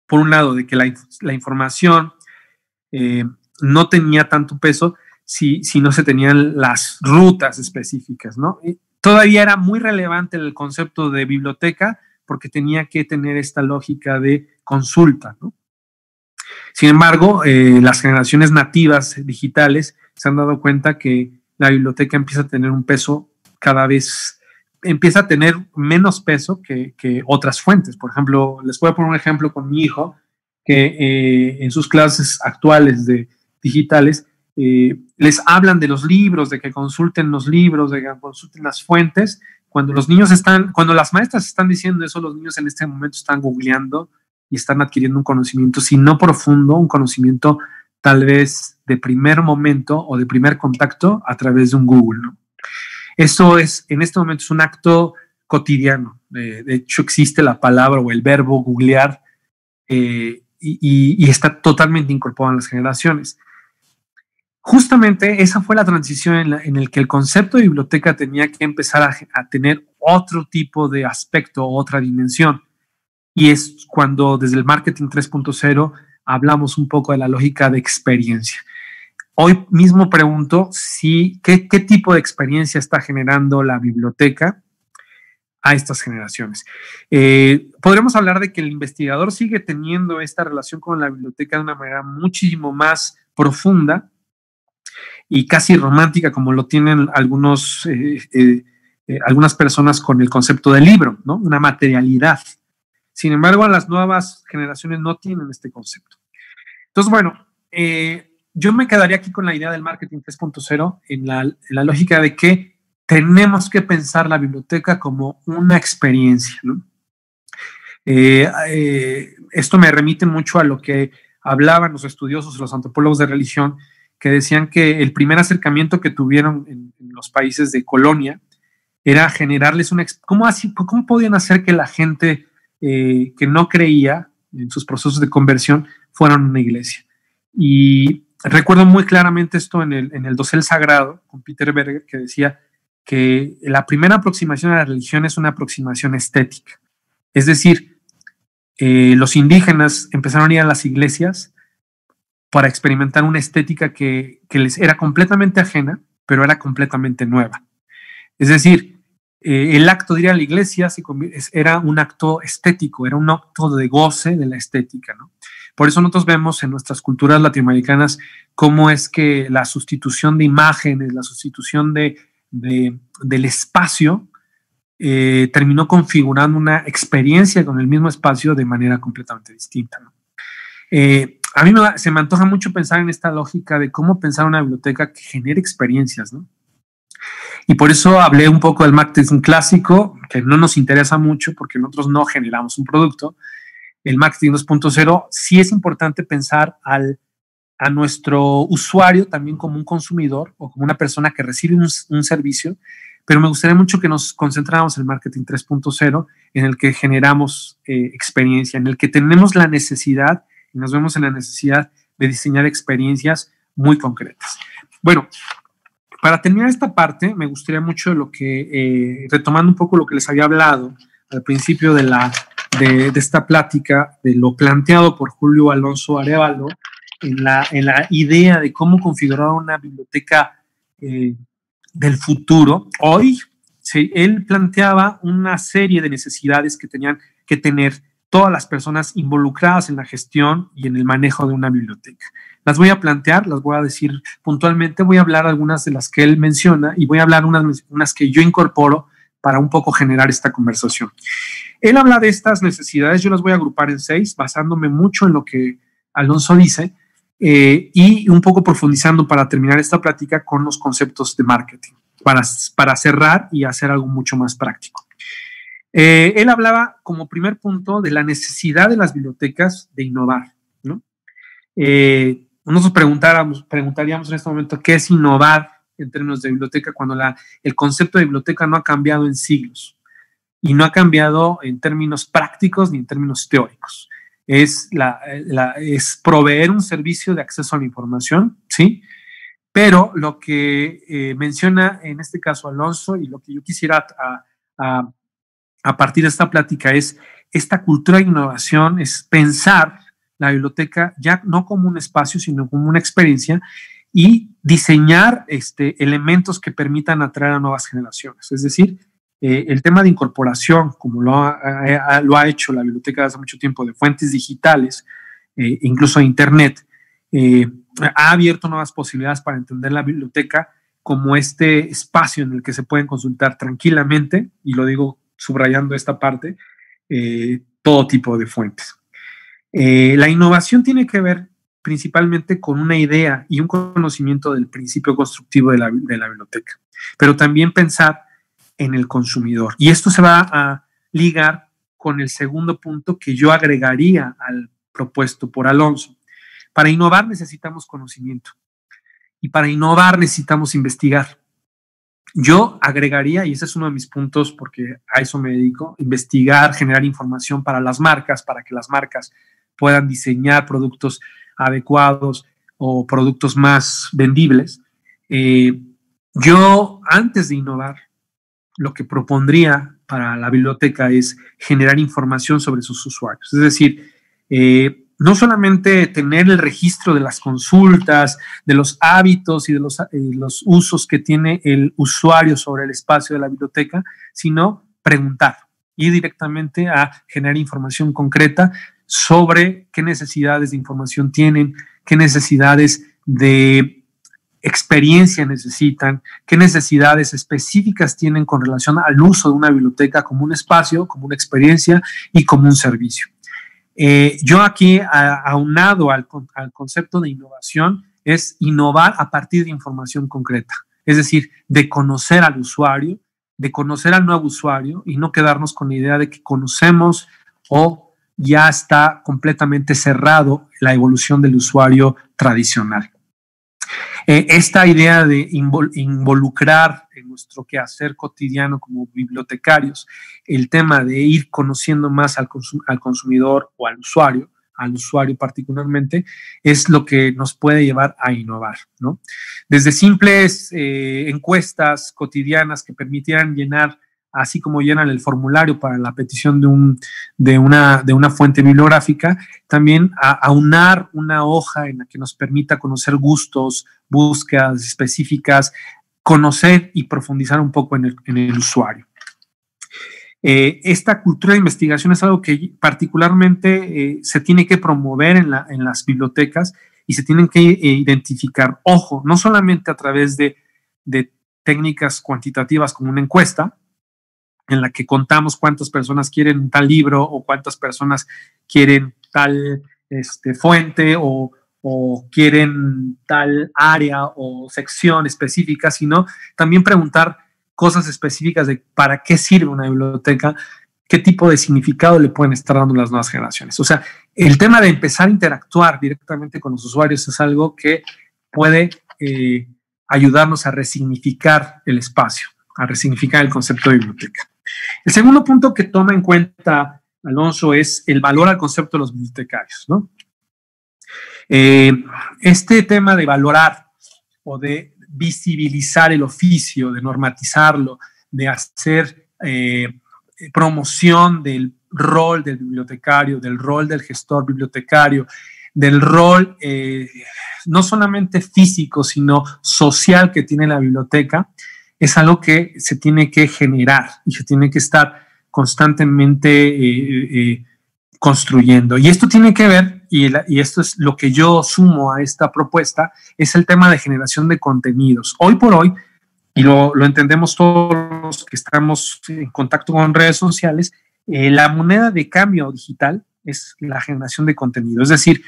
por un lado, de que la información no tenía tanto peso si no se tenían las rutas específicas, ¿no? Y todavía era muy relevante el concepto de biblioteca porque tenía que tener esta lógica de consulta, ¿no? Sin embargo, las generaciones nativas digitales se han dado cuenta que la biblioteca empieza a tener un peso empieza a tener menos peso que otras fuentes. Por ejemplo, les voy a poner un ejemplo con mi hijo, que en sus clases actuales digitales les hablan de los libros, de que consulten los libros, de que consulten las fuentes, cuando las maestras están diciendo eso, los niños en este momento están googleando y están adquiriendo un conocimiento, si no profundo, un conocimiento tal vez de primer momento o de primer contacto a través de un Google, ¿no? Eso en este momento es un acto cotidiano. De hecho, existe la palabra o el verbo googlear y está totalmente incorporado en las generaciones. Justamente esa fue la transición en la que el concepto de biblioteca tenía que empezar a tener otro tipo de aspecto, otra dimensión. Y es cuando desde el marketing 3.0 hablamos un poco de la lógica de experiencia. Hoy mismo pregunto qué tipo de experiencia está generando la biblioteca a estas generaciones. Podremos hablar de que el investigador sigue teniendo esta relación con la biblioteca de una manera muchísimo más profunda y casi romántica, como lo tienen algunas personas con el concepto del libro, ¿no? Una materialidad. Sin embargo, las nuevas generaciones no tienen este concepto. Entonces, bueno, yo me quedaría aquí con la idea del marketing 3.0 en la lógica de que tenemos que pensar la biblioteca como una experiencia, ¿no? Esto me remite mucho a lo que hablaban los estudiosos, los antropólogos de religión, que decían que el primer acercamiento que tuvieron en los países de colonia era generarles ¿cómo podían hacer que la gente que no creía en sus procesos de conversión fueran a una iglesia? Y recuerdo muy claramente esto en el dosel sagrado con Peter Berger, que decía que la primera aproximación a la religión es una aproximación estética. Es decir, los indígenas empezaron a ir a las iglesias para experimentar una estética que les era completamente ajena, pero era completamente nueva. Es decir, el acto de ir a la iglesia era un acto estético, era un acto de goce de la estética, ¿no? Por eso nosotros vemos en nuestras culturas latinoamericanas cómo es que la sustitución de imágenes, la sustitución del espacio terminó configurando una experiencia con el mismo espacio de manera completamente distinta, ¿no? A mí se me antoja mucho pensar en esta lógica de cómo pensar una biblioteca que genere experiencias, ¿no? Y por eso hablé un poco del marketing clásico, que no nos interesa mucho porque nosotros no generamos un producto. El marketing 2.0 sí es importante pensar a nuestro usuario también como un consumidor o como una persona que recibe un servicio, pero me gustaría mucho que nos concentráramos en el marketing 3.0, en el que generamos experiencia, en el que tenemos la necesidad y nos vemos en la necesidad de diseñar experiencias muy concretas. Bueno, para terminar esta parte, me gustaría mucho retomando un poco lo que les había hablado al principio de esta plática, de lo planteado por Julio Alonso Arévalo, en la idea de cómo configurar una biblioteca del futuro. Hoy, él planteaba una serie de necesidades que tenían que tener todas las personas involucradas en la gestión y en el manejo de una biblioteca. Las voy a plantear, las voy a decir puntualmente, voy a hablar algunas de las que él menciona y voy a hablar unas que yo incorporo para un poco generar esta conversación. Él habla de estas necesidades, yo las voy a agrupar en 6, basándome mucho en lo que Alonso dice y un poco profundizando para terminar esta plática con los conceptos de marketing, para cerrar y hacer algo mucho más práctico. Él hablaba como primer punto de la necesidad de las bibliotecas de innovar, ¿no? Nosotros preguntaríamos en este momento qué es innovar en términos de biblioteca cuando el concepto de biblioteca no ha cambiado en siglos y no ha cambiado en términos prácticos ni en términos teóricos. Es proveer un servicio de acceso a la información, ¿sí? Pero lo que menciona en este caso Alonso y lo que yo quisiera a partir de esta plática es esta cultura de innovación, es pensar la biblioteca ya no como un espacio, sino como una experiencia y diseñar elementos que permitan atraer a nuevas generaciones. Es decir, el tema de incorporación, como lo ha hecho la biblioteca desde hace mucho tiempo, de fuentes digitales, incluso de Internet, ha abierto nuevas posibilidades para entender la biblioteca como este espacio en el que se pueden consultar tranquilamente, y lo digo subrayando esta parte, todo tipo de fuentes. La innovación tiene que ver principalmente con una idea y un conocimiento del principio constructivo de la biblioteca, pero también pensar en el consumidor. Y esto se va a ligar con el segundo punto que yo agregaría al propuesto por Alonso. Para innovar necesitamos conocimiento y para innovar necesitamos investigar. Yo agregaría, y ese es uno de mis puntos porque a eso me dedico, investigar, generar información para las marcas, para que las marcas puedan diseñar productos adecuados o productos más vendibles. Yo, antes de innovar, lo que propondría para la biblioteca es generar información sobre sus usuarios. Es decir, no solamente tener el registro de las consultas, de los hábitos y de los usos que tiene el usuario sobre el espacio de la biblioteca, sino preguntar, ir directamente a generar información concreta sobre qué necesidades de información tienen, qué necesidades de experiencia necesitan, qué necesidades específicas tienen con relación al uso de una biblioteca como un espacio, como una experiencia y como un servicio. Yo aquí, aunado al concepto de innovación, es innovar a partir de información concreta, es decir, de conocer al usuario, de conocer al nuevo usuario y no quedarnos con la idea de que conocemos o ya está completamente cerrado la evolución del usuario tradicional. Esta idea de involucrar en nuestro quehacer cotidiano como bibliotecarios el tema de ir conociendo más al consumidor o al usuario particularmente, es lo que nos puede llevar a innovar, ¿no? Desde simples encuestas cotidianas que permitieran llenar, así como llenan el formulario para la petición de una fuente bibliográfica, también aunar una hoja en la que nos permita conocer gustos, búsquedas específicas, conocer y profundizar un poco en el usuario. Esta cultura de investigación es algo que particularmente se tiene que promover en las bibliotecas y se tienen que identificar, ojo, no solamente a través de técnicas cuantitativas como una encuesta, en la que contamos cuántas personas quieren tal libro o cuántas personas quieren tal fuente o quieren tal área o sección específica, sino también preguntar cosas específicas de para qué sirve una biblioteca, qué tipo de significado le pueden estar dando las nuevas generaciones. O sea, el tema de empezar a interactuar directamente con los usuarios es algo que puede ayudarnos a resignificar el espacio, a resignificar el concepto de biblioteca. El segundo punto que toma en cuenta Alonso es el valor al concepto de los bibliotecarios, ¿no? Este tema de valorar o de visibilizar el oficio, de normatizarlo, de hacer promoción del rol del bibliotecario, del rol del gestor bibliotecario, del rol no solamente físico, sino social que tiene la biblioteca, es algo que se tiene que generar y se tiene que estar constantemente construyendo. Y esto tiene que ver, y esto es lo que yo sumo a esta propuesta, es el tema de generación de contenidos. Hoy por hoy, y lo entendemos todos los que estamos en contacto con redes sociales, la moneda de cambio digital es la generación de contenido. Es decir,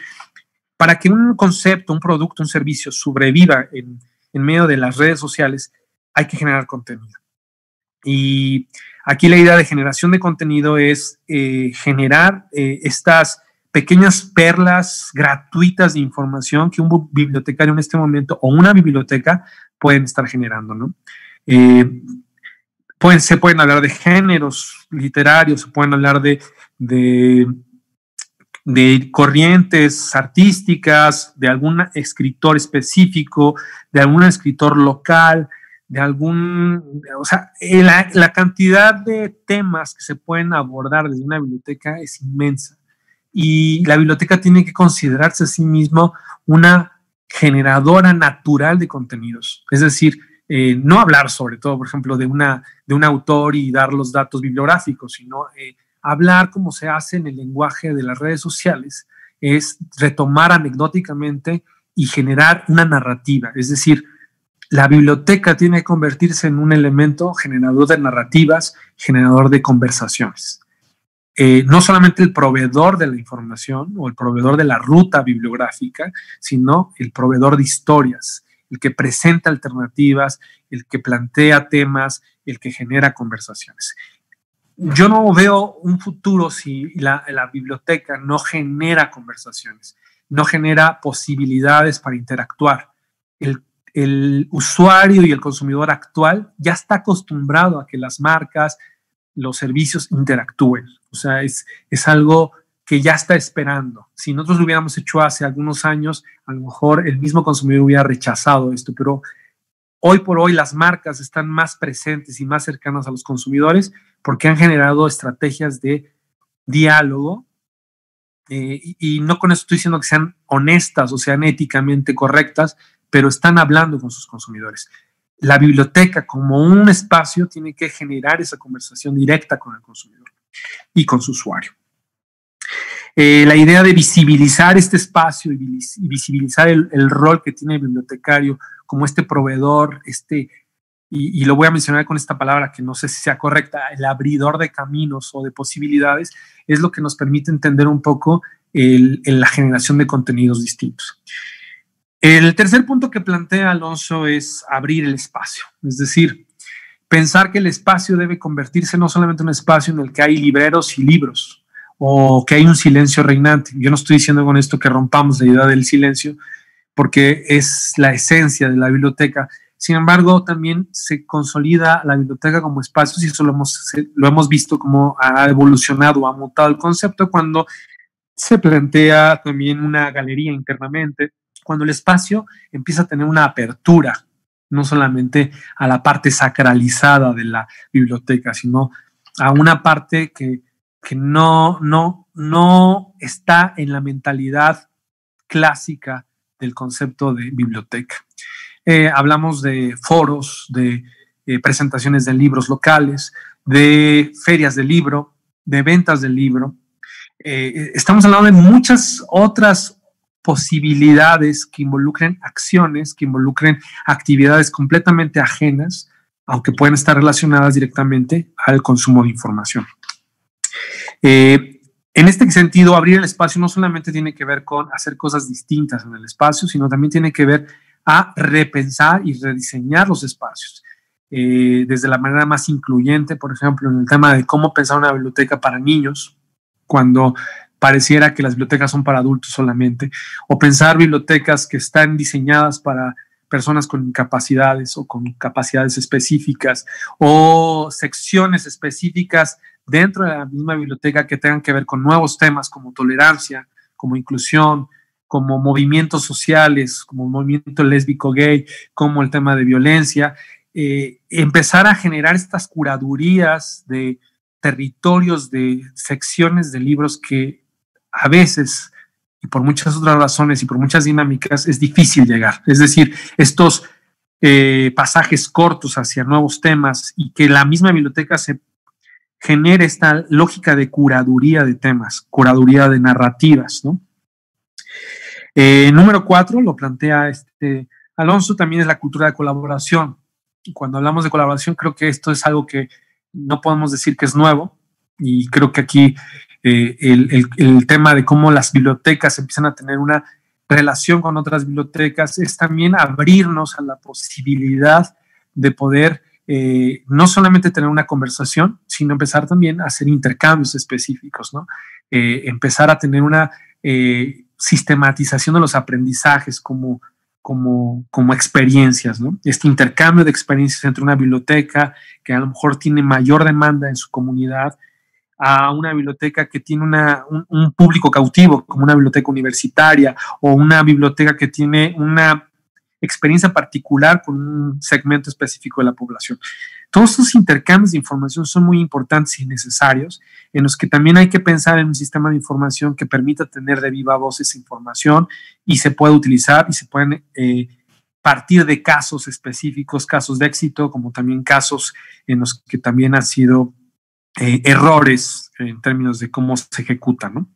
para que un concepto, un producto, un servicio sobreviva en medio de las redes sociales, hay que generar contenido. Y aquí la idea de generación de contenido es generar estas pequeñas perlas gratuitas de información que un bibliotecario en este momento o una biblioteca pueden estar generando, ¿no? Se pueden hablar de géneros literarios, se pueden hablar de corrientes artísticas, de algún escritor específico, de algún escritor local, de o sea, la cantidad de temas que se pueden abordar desde una biblioteca es inmensa. Y la biblioteca tiene que considerarse a sí misma una generadora natural de contenidos. Es decir, no hablar sobre todo, por ejemplo, de un autor y dar los datos bibliográficos, sino hablar como se hace en el lenguaje de las redes sociales, es retomar anecdóticamente y generar una narrativa. Es decir, la biblioteca tiene que convertirse en un elemento generador de narrativas, generador de conversaciones. No solamente el proveedor de la información o el proveedor de la ruta bibliográfica, sino el proveedor de historias, el que presenta alternativas, el que plantea temas, el que genera conversaciones. Yo no veo un futuro si la biblioteca no genera conversaciones, no genera posibilidades para interactuar. El usuario y el consumidor actual ya está acostumbrado a que las marcas, los servicios interactúen. O sea, es algo que ya está esperando. Si nosotros lo hubiéramos hecho hace algunos años, a lo mejor el mismo consumidor hubiera rechazado esto, pero hoy por hoy las marcas están más presentes y más cercanas a los consumidores porque han generado estrategias de diálogo y no con eso estoy diciendo que sean honestas o sean éticamente correctas, pero están hablando con sus consumidores. La biblioteca como un espacio tiene que generar esa conversación directa con el consumidor y con su usuario. La idea de visibilizar este espacio y visibilizar el rol que tiene el bibliotecario como este proveedor, y lo voy a mencionar con esta palabra que no sé si sea correcta, el abridor de caminos o de posibilidades, es lo que nos permite entender un poco la generación de contenidos distintos. El tercer punto que plantea Alonso es abrir el espacio, es decir, pensar que el espacio debe convertirse no solamente en un espacio en el que hay libreros y libros, o que hay un silencio reinante. Yo no estoy diciendo con esto que rompamos la idea del silencio, porque es la esencia de la biblioteca. Sin embargo, también se consolida la biblioteca como espacio, y eso lo hemos visto como ha evolucionado, ha mutado el concepto cuando se plantea también una galería internamente, cuando el espacio empieza a tener una apertura, no solamente a la parte sacralizada de la biblioteca, sino a una parte que no está en la mentalidad clásica del concepto de biblioteca. Hablamos de foros, de presentaciones de libros locales, de ferias de libro, de ventas de libro. Estamos hablando de muchas otras posibilidades que involucren acciones, que involucren actividades completamente ajenas, aunque pueden estar relacionadas directamente al consumo de información. En este sentido, abrir el espacio no solamente tiene que ver con hacer cosas distintas en el espacio, sino también tiene que ver a repensar y rediseñar los espacios desde la manera más incluyente, por ejemplo, en el tema de cómo pensar una biblioteca para niños, cuando pareciera que las bibliotecas son para adultos solamente, o pensar bibliotecas que están diseñadas para personas con incapacidades o con capacidades específicas, o secciones específicas dentro de la misma biblioteca que tengan que ver con nuevos temas como tolerancia, como inclusión, como movimientos sociales, como el movimiento lésbico gay, como el tema de violencia, empezar a generar estas curadurías de territorios, de secciones de libros que a veces, y por muchas otras razones y por muchas dinámicas, es difícil llegar. Es decir, estos pasajes cortos hacia nuevos temas y que la misma biblioteca se genere esta lógica de curaduría de temas, curaduría de narrativas, ¿no? Número 4, lo plantea Alonso, también es la cultura de colaboración. Cuando hablamos de colaboración, creo que esto es algo que no podemos decir que es nuevo, y creo que aquí el tema de cómo las bibliotecas empiezan a tener una relación con otras bibliotecas es también abrirnos a la posibilidad de poder no solamente tener una conversación, sino empezar también a hacer intercambios específicos, ¿no? Empezar a tener una sistematización de los aprendizajes como experiencias, ¿no? Este intercambio de experiencias entre una biblioteca que a lo mejor tiene mayor demanda en su comunidad a una biblioteca que tiene un público cautivo, como una biblioteca universitaria o una biblioteca que tiene una experiencia particular con un segmento específico de la población. Todos estos intercambios de información son muy importantes y necesarios, en los que también hay que pensar en un sistema de información que permita tener de viva voz esa información y se puede utilizar y se pueden partir de casos específicos, casos de éxito, como también casos en los que también han sido errores en términos de cómo se ejecuta, ¿no?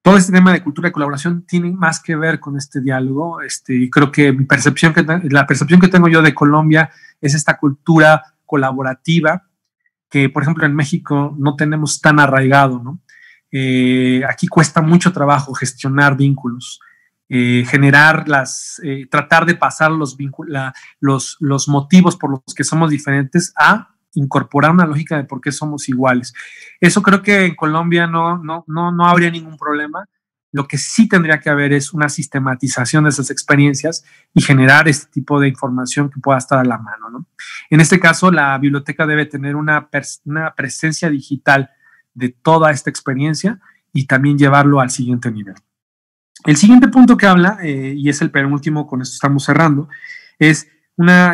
Todo este tema de cultura de colaboración tiene más que ver con este diálogo. Creo que la percepción que tengo yo de Colombia es esta cultura colaborativa que, por ejemplo, en México no tenemos tan arraigado, ¿no? Aquí cuesta mucho trabajo gestionar vínculos, tratar de pasar los motivos por los que somos diferentes a incorporar una lógica de por qué somos iguales. Eso creo que en Colombia no habría ningún problema. Lo que sí tendría que haber es una sistematización de esas experiencias y generar este tipo de información que pueda estar a la mano, ¿no? En este caso, la biblioteca debe tener una presencia digital de toda esta experiencia y también llevarlo al siguiente nivel. El siguiente punto que habla, y es el penúltimo, con esto estamos cerrando, es una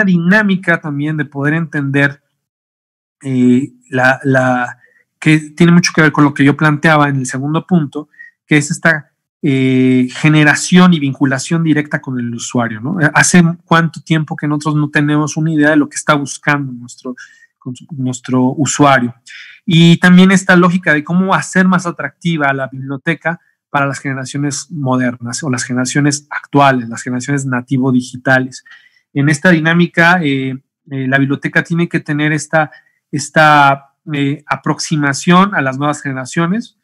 dinámica también de poder entender que tiene mucho que ver con lo que yo planteaba en el segundo punto, que es esta generación y vinculación directa con el usuario, ¿no? Hace cuánto tiempo que nosotros no tenemos una idea de lo que está buscando nuestro usuario. Y también esta lógica de cómo hacer más atractiva a la biblioteca para las generaciones modernas o las generaciones actuales, las generaciones nativo digitales. En esta dinámica, la biblioteca tiene que tener esta aproximación a las nuevas generaciones,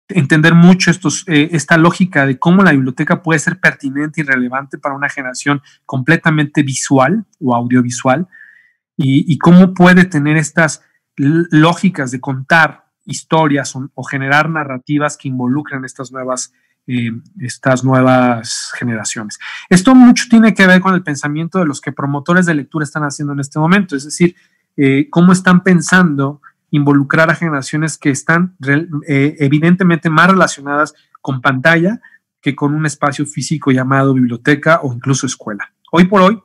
entender mucho esta lógica de cómo la biblioteca puede ser pertinente y relevante para una generación completamente visual o audiovisual, y cómo puede tener estas lógicas de contar historias o generar narrativas que involucran estas nuevas generaciones. Esto mucho tiene que ver con el pensamiento de los que promotores de lectura están haciendo en este momento, es decir, cómo están pensando involucrar a generaciones que están evidentemente más relacionadas con pantalla que con un espacio físico llamado biblioteca o incluso escuela. Hoy por hoy,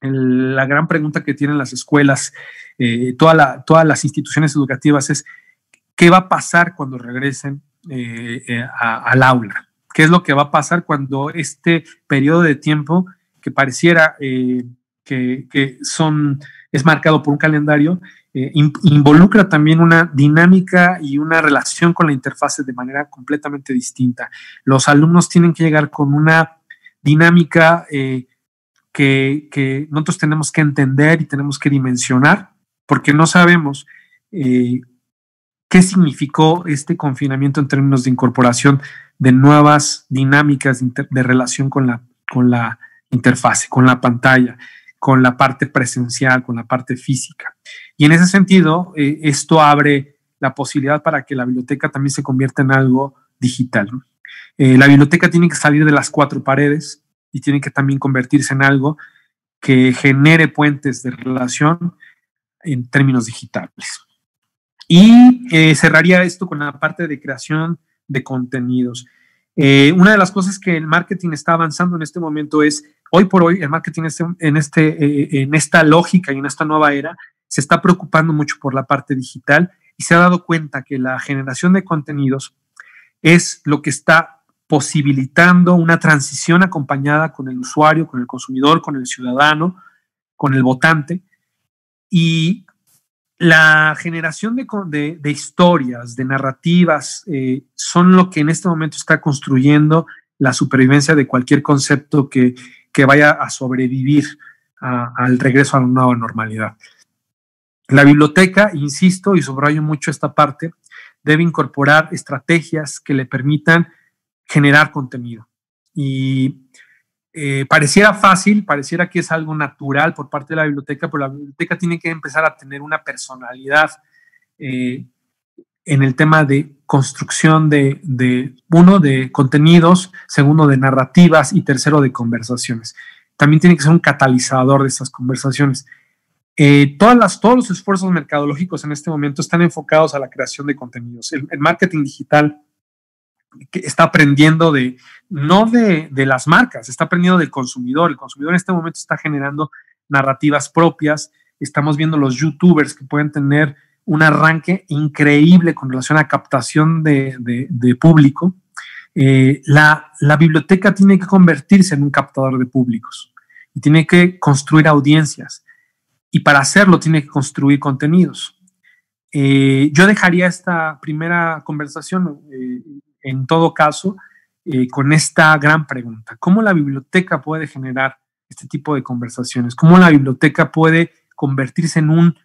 la gran pregunta que tienen las escuelas, todas las instituciones educativas es ¿qué va a pasar cuando regresen al aula? ¿Qué es lo que va a pasar cuando este periodo de tiempo que pareciera es marcado por un calendario, involucra también una dinámica y una relación con la interfase de manera completamente distinta? Los alumnos tienen que llegar con una dinámica que nosotros tenemos que entender y tenemos que dimensionar, porque no sabemos qué significó este confinamiento en términos de incorporación de nuevas dinámicas de relación con la interfase, con la pantalla, con la parte presencial, con la parte física. Y en ese sentido, esto abre la posibilidad para que la biblioteca también se convierta en algo digital, ¿no? La biblioteca tiene que salir de las cuatro paredes y tiene que también convertirse en algo que genere puentes de relación en términos digitales. Y cerraría esto con la parte de creación de contenidos. Una de las cosas que el marketing está avanzando en este momento es, hoy por hoy, el marketing en esta lógica y en esta nueva era se está preocupando mucho por la parte digital y se ha dado cuenta que la generación de contenidos es lo que está posibilitando una transición acompañada con el usuario, con el consumidor, con el ciudadano, con el votante. Y la generación de historias, de narrativas, son lo que en este momento está construyendo la supervivencia de cualquier concepto que vaya a sobrevivir al regreso a la nueva normalidad. La biblioteca, insisto y subrayo mucho esta parte, debe incorporar estrategias que le permitan generar contenido. Y pareciera fácil, pareciera que es algo natural por parte de la biblioteca, pero la biblioteca tiene que empezar a tener una personalidad en el tema de construcción uno, de contenidos, segundo, de narrativas y tercero, de conversaciones. También tiene que ser un catalizador de esas conversaciones. Todos los esfuerzos mercadológicos en este momento están enfocados a la creación de contenidos. El marketing digital que está aprendiendo no de las marcas, está aprendiendo del consumidor. El consumidor en este momento está generando narrativas propias. Estamos viendo los youtubers que pueden tener un arranque increíble con relación a captación de público. La biblioteca tiene que convertirse en un captador de públicos y tiene que construir audiencias, y para hacerlo tiene que construir contenidos. Yo dejaría esta primera conversación en todo caso con esta gran pregunta: ¿cómo la biblioteca puede generar este tipo de conversaciones? ¿Cómo la biblioteca puede convertirse en un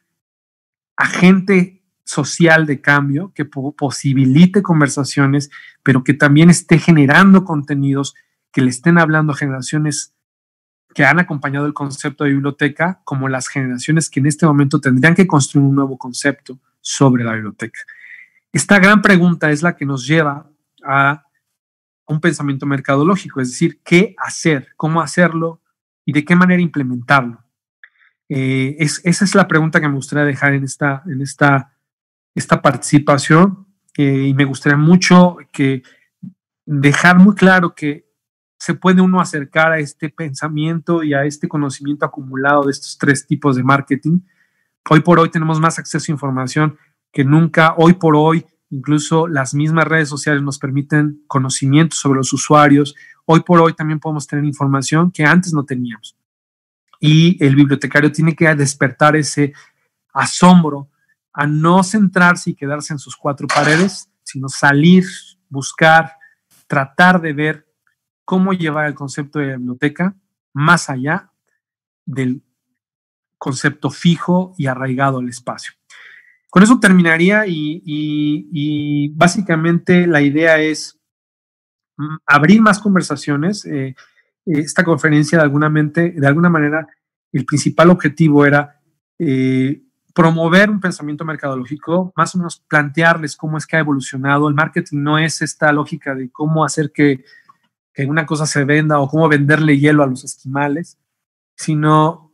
agente social de cambio que posibilite conversaciones, pero que también esté generando contenidos que le estén hablando a generaciones que han acompañado el concepto de biblioteca, como las generaciones que en este momento tendrían que construir un nuevo concepto sobre la biblioteca. Esta gran pregunta es la que nos lleva a un pensamiento mercadológico, es decir, qué hacer, cómo hacerlo y de qué manera implementarlo. Esa es la pregunta que me gustaría dejar en esta participación, y me gustaría mucho dejar muy claro que se puede uno acercar a este pensamiento y a este conocimiento acumulado de estos 3 tipos de marketing. Hoy por hoy tenemos más acceso a información que nunca. Hoy por hoy, incluso las mismas redes sociales nos permiten conocimiento sobre los usuarios. Hoy por hoy también podemos tener información que antes no teníamos. Y el bibliotecario tiene que despertar ese asombro a no centrarse y quedarse en sus 4 paredes, sino salir, buscar, tratar de ver cómo llevar el concepto de la biblioteca más allá del concepto fijo y arraigado al espacio. Con eso terminaría y básicamente la idea es abrir más conversaciones. Esta conferencia de alguna manera el principal objetivo era promover un pensamiento mercadológico, más o menos plantearles cómo es que ha evolucionado. El marketing no es esta lógica de cómo hacer que una cosa se venda o cómo venderle hielo a los esquimales, sino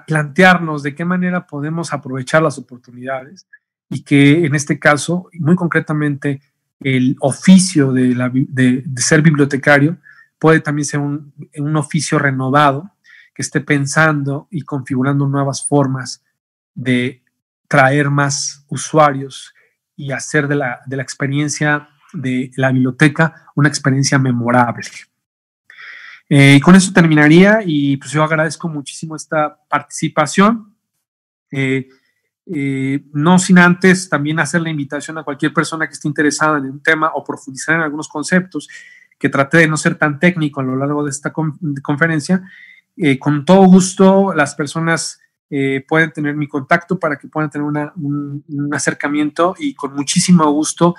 plantearnos de qué manera podemos aprovechar las oportunidades y que en este caso, muy concretamente, el oficio de ser bibliotecario puede también ser un oficio renovado que esté pensando y configurando nuevas formas de traer más usuarios y hacer de la experiencia de la biblioteca una experiencia memorable. Con eso terminaría y pues yo agradezco muchísimo esta participación. No sin antes también hacer la invitación a cualquier persona que esté interesada en un tema o profundizar en algunos conceptos, que trate de no ser tan técnico a lo largo de esta conferencia. Con todo gusto, las personas pueden tener mi contacto para que puedan tener un acercamiento y con muchísimo gusto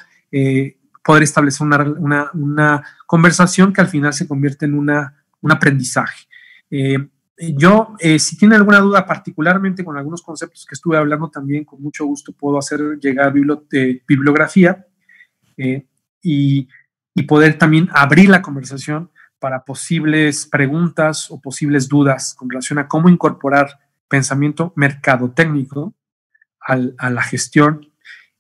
poder establecer una conversación que al final se convierte en un aprendizaje. Si tienen alguna duda, particularmente con algunos conceptos que estuve hablando, también con mucho gusto puedo hacer llegar bibliografía y poder también abrir la conversación para posibles preguntas o posibles dudas con relación a cómo incorporar pensamiento mercadotécnico a la gestión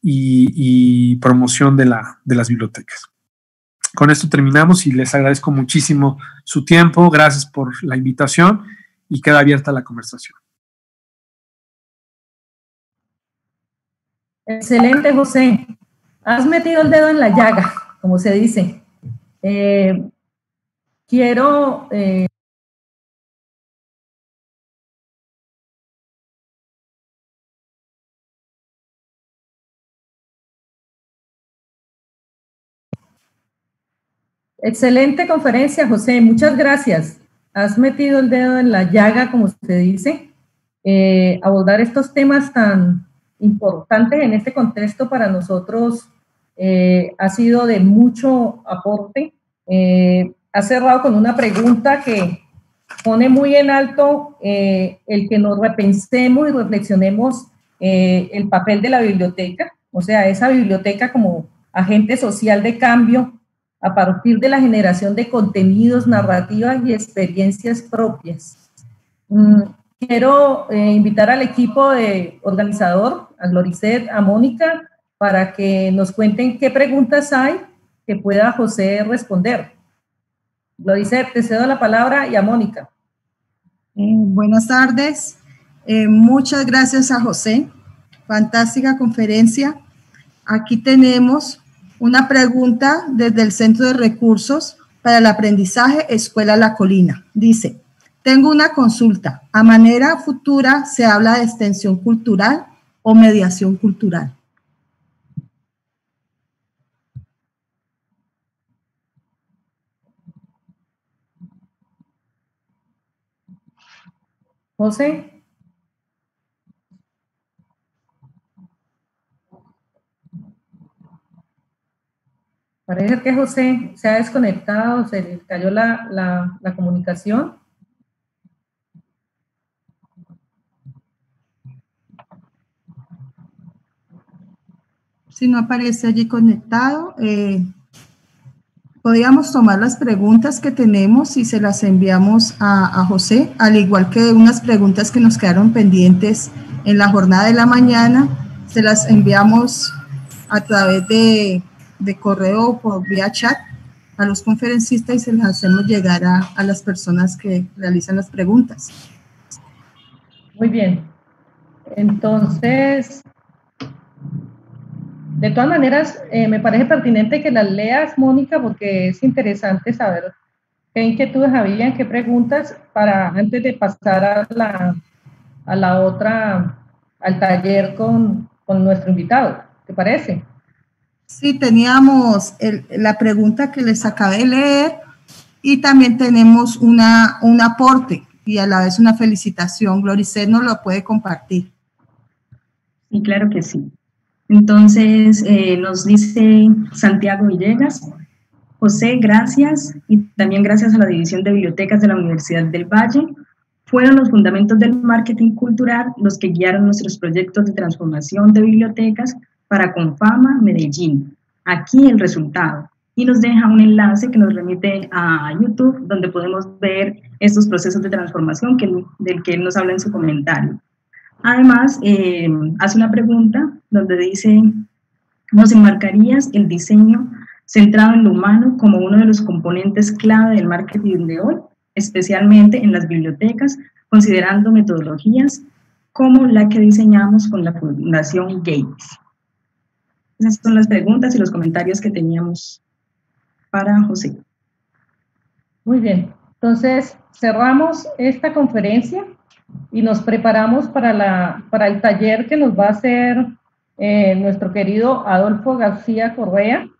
y promoción de las bibliotecas. Con esto terminamos y les agradezco muchísimo su tiempo. Gracias por la invitación y queda abierta la conversación. Excelente, José. Has metido el dedo en la llaga, como se dice. Quiero... Excelente conferencia, José. Muchas gracias. Has metido el dedo en la llaga, como se dice. Abordar estos temas tan importantes en este contexto para nosotros ha sido de mucho aporte. Ha cerrado con una pregunta que pone muy en alto el que nos repensemos y reflexionemos el papel de la biblioteca, o sea, esa biblioteca como agente social de cambio a partir de la generación de contenidos, narrativas y experiencias propias. Quiero invitar al equipo de organizador, a Gloricet, a Mónica, para que nos cuenten qué preguntas hay que pueda José responder. Gloricet, te cedo la palabra y a Mónica. Buenas tardes. Muchas gracias a José. Fantástica conferencia. Aquí tenemos una pregunta desde el Centro de Recursos para el Aprendizaje Escuela La Colina. Dice, tengo una consulta. ¿A manera futura se habla de extensión cultural o mediación cultural? José. Parece que José se ha desconectado, se le cayó la comunicación. Si no aparece allí conectado, podríamos tomar las preguntas que tenemos y se las enviamos a José, al igual que unas preguntas que nos quedaron pendientes en la jornada de la mañana, se las enviamos a través de correo o por vía chat a los conferencistas y se las hacemos llegar a las personas que realizan las preguntas. Muy bien. Entonces, de todas maneras, me parece pertinente que las leas, Mónica, porque es interesante saber qué inquietudes había, qué preguntas, para antes de pasar a la otra, al taller con nuestro invitado. ¿Te parece? Sí, teníamos la pregunta que les acabé de leer y también tenemos un aporte y a la vez una felicitación. Gloricet nos lo puede compartir. Sí, claro que sí. Entonces, nos dice Santiago Villegas: José, gracias, y también gracias a la División de Bibliotecas de la Universidad del Valle. Fueron los fundamentos del marketing cultural los que guiaron nuestros proyectos de transformación de bibliotecas para Confama Medellín. Aquí el resultado. Y nos deja un enlace que nos remite a YouTube, donde podemos ver estos procesos de transformación del que él nos habla en su comentario. Además, hace una pregunta donde dice: ¿nos enmarcarías el diseño centrado en lo humano como uno de los componentes clave del marketing de hoy, especialmente en las bibliotecas, considerando metodologías como la que diseñamos con la Fundación Gates? Esas son las preguntas y los comentarios que teníamos para José. Muy bien. Entonces, cerramos esta conferencia y nos preparamos para el taller que nos va a hacer nuestro querido Adolfo García Correa,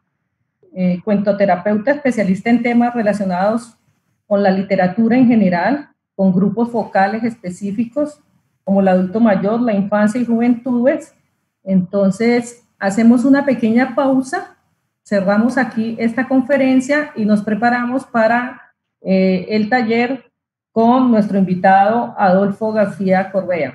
cuentoterapeuta especialista en temas relacionados con la literatura en general, con grupos focales específicos como el adulto mayor, la infancia y juventudes. Entonces, hacemos una pequeña pausa, cerramos aquí esta conferencia y nos preparamos para el taller con nuestro invitado Adolfo García Correa.